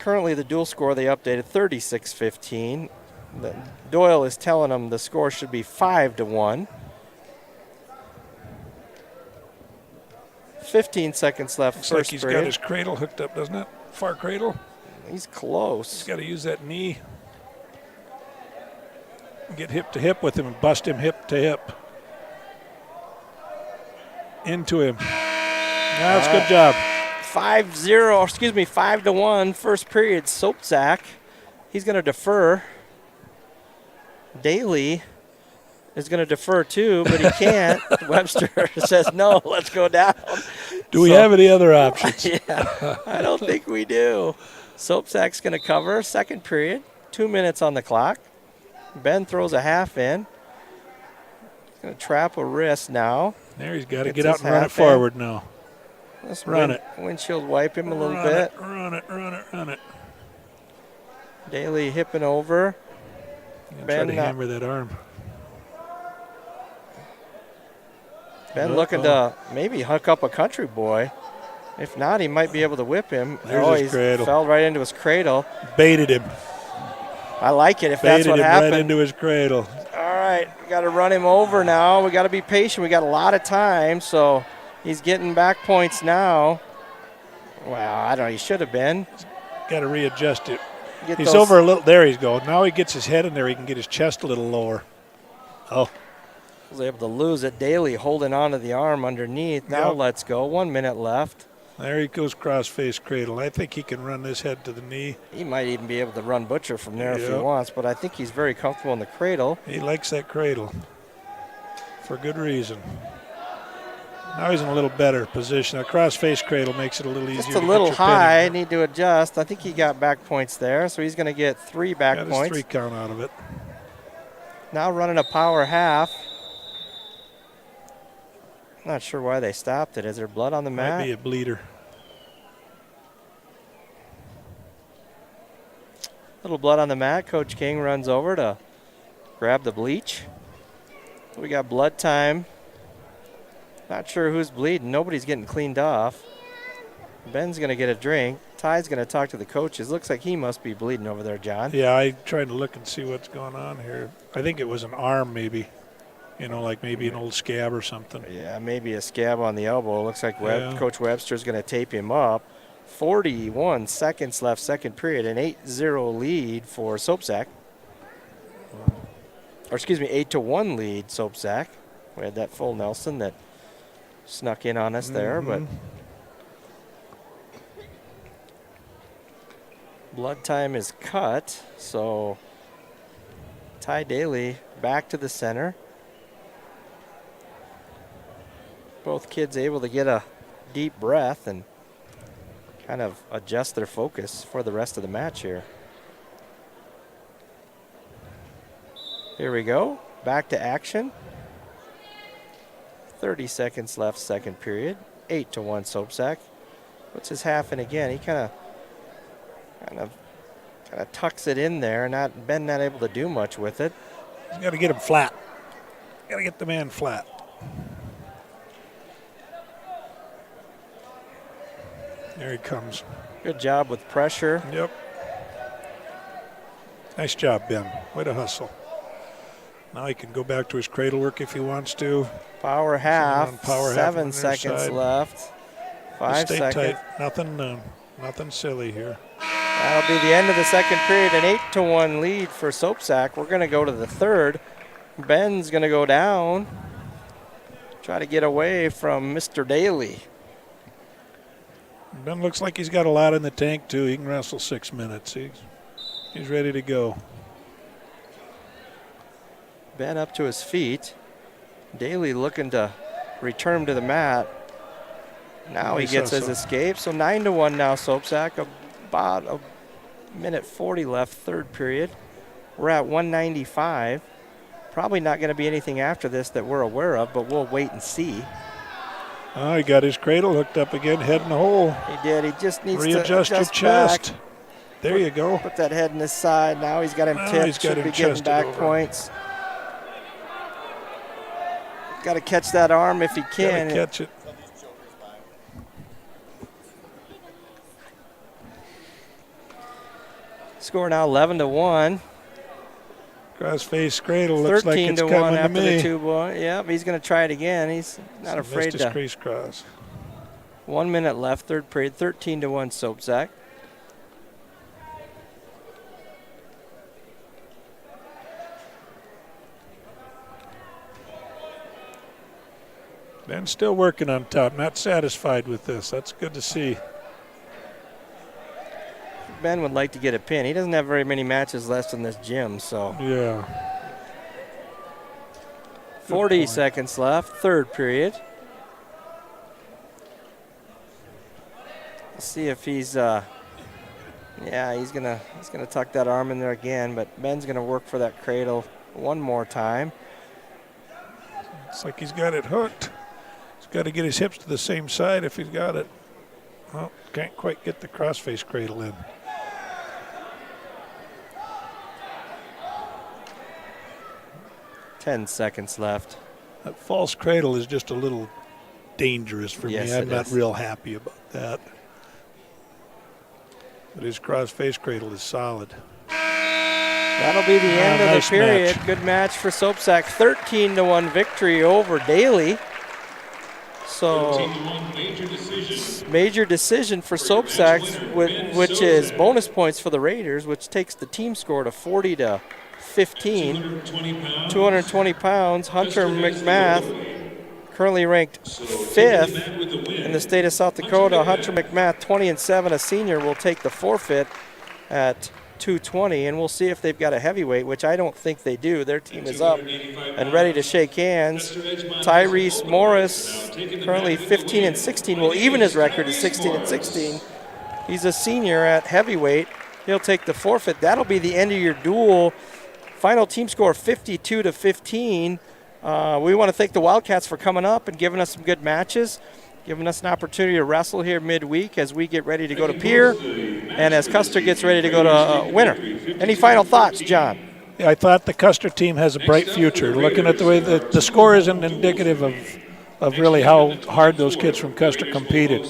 Currently, the dual score they updated 36-15. Doyle is telling them the score should be 5-1. 15 seconds left. Looks first like he's period. got his cradle hooked up, doesn't it? Far cradle. He's close. He's got to use that knee. Get hip to hip with him and bust him hip to hip. Into him. That's a good job. 5-1 first period. Sopsack. He's going to defer. Daly is going to defer too, but he can't. Webster says, no, let's go down. Do we have any other options? Yeah, I don't think we do. Sopsack's going to cover second period. 2 minutes on the clock. Ben throws a half in. He's going to trap a wrist now. There, he's got to get out and run it forward now. Let's run it. Windshield wipe him a little bit. Run it. Daly hipping over. Ben try to hammer that arm. Ben looking to maybe hook up a country boy. If not, he might be able to whip him. There's his cradle. Fell right into his cradle. Baited him. I like it if that's what happened. Right into his cradle. All right, we got to run him over now. We got to be patient. We got a lot of time, so he's getting back points now. Well, I don't know. He should have been. Got to readjust it. He's over a little. There he's going. Now he gets his head in there. He can get his chest a little lower. Oh. Was able to lose it. Daly holding onto the arm underneath. Now let's go. 1 minute left. There he goes, cross-face cradle. I think he can run this head to the knee. He might even be able to run Butcher from there if he wants, but I think he's very comfortable in the cradle. He likes that cradle for good reason. Now he's in a little better position. A cross-face cradle makes it a little easier. Just a little high. Need to adjust. I think he got back points there, so he's going to get 3 back points. Got his 3 count out of it. Now running a power half. Not sure why they stopped it. Is there blood on the mat? Might be a bleeder. Little blood on the mat. Coach King runs over to grab the bleach. We got blood time. Not sure who's bleeding. Nobody's getting cleaned off. Ben's going to get a drink. Ty's going to talk to the coaches. Looks like he must be bleeding over there, John. Yeah, I tried to look and see what's going on here. I think it was an arm maybe. You know, like maybe an old scab or something. Yeah, maybe a scab on the elbow. Looks like Coach Webster's going to tape him up. 41 seconds left, second period, an 8-0 lead for Soapsack. Or excuse me, 8-1 lead, Soapsack. We had that full Nelson that snuck in on us there, but blood time is cut, so Ty Daly back to the center. Both kids able to get a deep breath and kind of adjust their focus for the rest of the match here. Here we go, back to action. 30 seconds left, second period. 8-1 Soapsack. Puts his half in again. He kind of tucks it in there. Ben not able to do much with it. He's got to get him flat. Got to get the man flat. There he comes. Good job with pressure. Yep. Nice job, Ben. Way to hustle. Now he can go back to his cradle work if he wants to. Power half. Power 7 seconds left. 5 Stay seconds. Tight. Nothing silly here. That'll be the end of the second period. An 8-1 lead for Soapsack. We're going to go to the third. Ben's going to go down. Try to get away from Mr. Daly. Ben looks like he's got a lot in the tank, too. He can wrestle 6 minutes. He's ready to go. Ben up to his feet. Daly looking to return him to the mat. Now he gets his escape. So 9-1 now, Soapsack. About a minute 40 left, third period. We're at 195. Probably not going to be anything after this that we're aware of, but we'll wait and see. Oh, he got his cradle hooked up again, head in the hole. He did. He just needs readjust to your chest. Back. There you go. Put that head in his side. Now he's got him tipped. He's got Should him be getting back over. points. Got to catch that arm if he can. Got to catch it. Score now 11-1. Cross-face cradle looks like it's coming to after me. the 2-1. Yep, he's going to try it again. He's not afraid to. Crease cross. 1 minute left, third period. 13-1 Soapsack. Ben's still working on top. Not satisfied with this. That's good to see. Ben would like to get a pin. He doesn't have very many matches left in this gym, so. Yeah. 40 seconds left, third period. Let's see if he's he's gonna tuck that arm in there again, but Ben's gonna work for that cradle one more time. It's like he's got it hooked. He's got to get his hips to the same side if he's got it. Well, can't quite get the cross-face cradle in. Ten seconds left. That false cradle is just a little dangerous for me. I'm not real happy about that. But his cross-face cradle is solid. That'll be the end of the period. Match. Good match for Soapsack. 13-1 victory over Daly. So major decision for Soapsack, which is bonus points for the Raiders, which takes the team score to 40-15. 220 pounds. Hunter McMath, currently ranked 5th in the state of South Dakota. Hunter McMath, 20-7, a senior, will take the forfeit at 220, and we'll see if they've got a heavyweight, which I don't think they do. Their team is up and ready to shake hands. Tyrese Morris, currently 15-16, will even his record is 16-16. He's a senior at heavyweight. He'll take the forfeit. That'll be the end of your duel. Final team score 52-15. We want to thank the Wildcats for coming up and giving us some good matches, giving us an opportunity to wrestle here midweek as we get ready to go to Pier and as Custer gets ready to go to Winter. Any final thoughts, John? Yeah, I thought the Custer team has a bright future. Looking at the way that the score isn't indicative of really how hard those kids from Custer competed.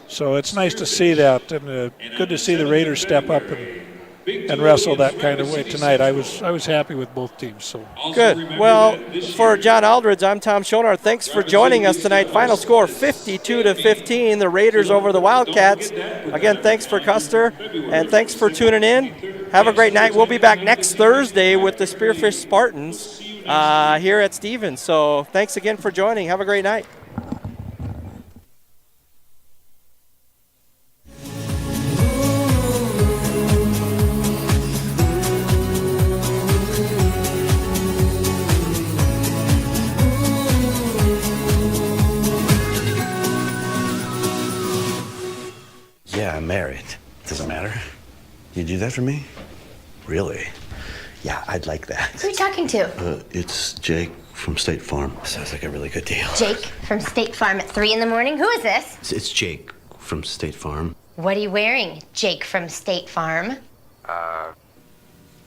So it's nice to see that, and good to see the Raiders step up and wrestle that kind of way tonight. I was happy with both teams. So good. Well, for John Aldridge, I'm Tom Schonar. Thanks for joining us tonight. Final score 52-15. The Raiders over the Wildcats. Again, thanks for Custer, and thanks for tuning in. Have a great night. We'll be back next Thursday with the Spearfish Spartans here at Stevens. So thanks again for joining. Have a great night. Yeah, I'm married. Does it matter? You do that for me? Really? Yeah, I'd like that. Who are you talking to? It's Jake from State Farm. Sounds like a really good deal. Jake from State Farm at 3 in the morning? Who is this? It's Jake from State Farm. What are you wearing, Jake from State Farm?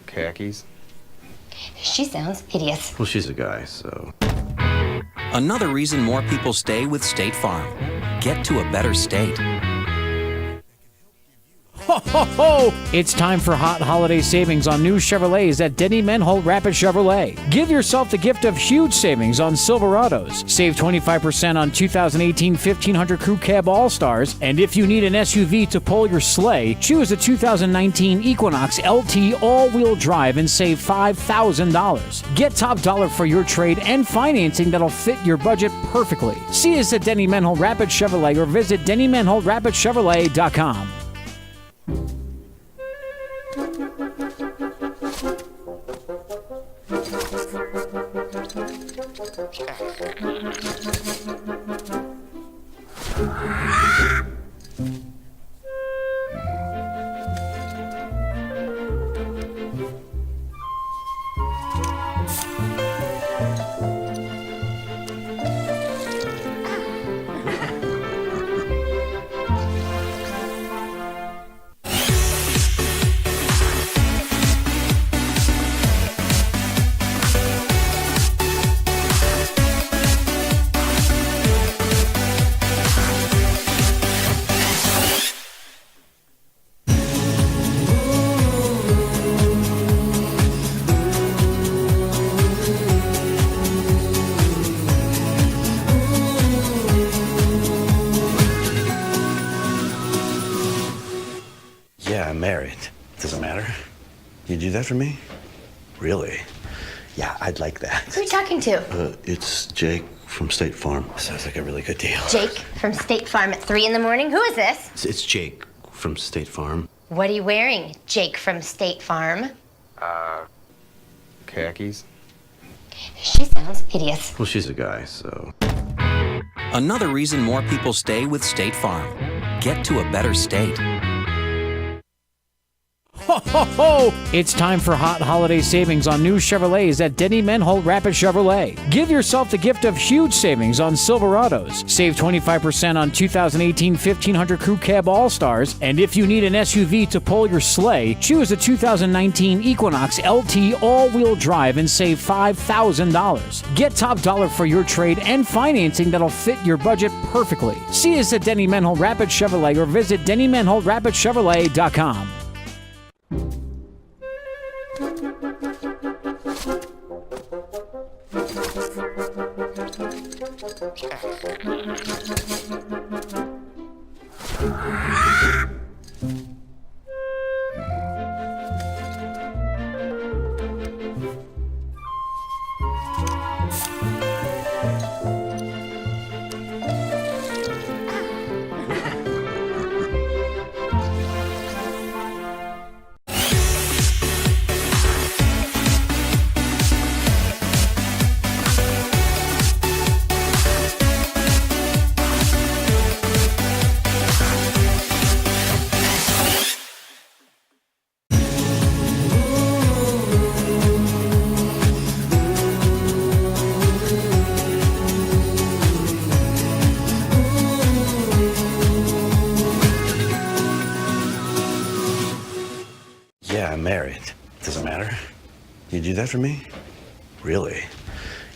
Khakis. She sounds hideous. Well, she's a guy, so. Another reason more people stay with State Farm. Get to a better state. Ho, ho, ho! It's time for hot holiday savings on new Chevrolets at Denny Menholt Rapid Chevrolet. Give yourself the gift of huge savings on Silverados. Save 25% on 2018 1500 Crew Cab All-Stars. And if you need an SUV to pull your sleigh, choose a 2019 Equinox LT all-wheel drive and save $5,000. Get top dollar for your trade and financing that'll fit your budget perfectly. See us at Denny Menholt Rapid Chevrolet or visit DennyMenholtRapidChevrolet.com. Yeah, I'm married. Does it matter? You do that for me? Really? Yeah, I'd like that. Who are you talking to? It's Jake from State Farm. Sounds like a really good deal. Jake from State Farm at 3 in the morning? Who is this? It's Jake from State Farm. What are you wearing, Jake from State Farm? Khakis. She sounds hideous. Well, she's a guy, so. Another reason more people stay with State Farm. Get to a better state. Ho, ho, ho! It's time for hot holiday savings on new Chevrolets at Denny Menholt Rapid Chevrolet. Give yourself the gift of huge savings on Silverados. Save 25% on 2018 1500 Crew Cab All-Stars. And if you need an SUV to pull your sleigh, choose a 2019 Equinox LT all-wheel drive and save $5,000. Get top dollar for your trade and financing that'll fit your budget perfectly. See us at Denny Menholt Rapid Chevrolet or visit DennyMenholtRapidChevrolet.com. Doesn't matter. You do that for me? Really?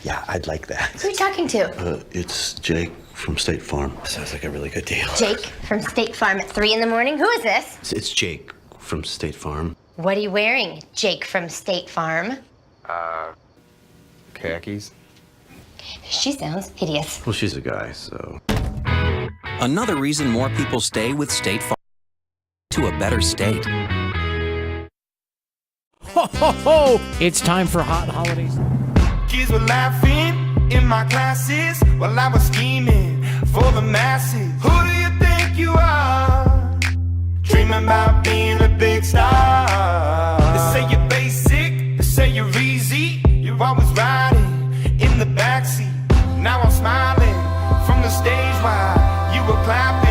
Yeah, I'd like that. Who are you talking to? It's Jake from State Farm. Sounds like a really good deal. Jake from State Farm at 3 in the morning? Who is this? It's Jake from State Farm. What are you wearing, Jake from State Farm? Khakis? She sounds hideous. Well, she's a guy, so. Another reason more people stay with State Farm to a better state. Ho, ho, ho! It's time for Hot Holidays. Kids were laughing in my classes while I was scheming for the masses. Who do you think you are? Dreaming about being a big star. They say you're basic, they say you're easy. You're always riding in the backseat. Now I'm smiling from the stage while you were clapping.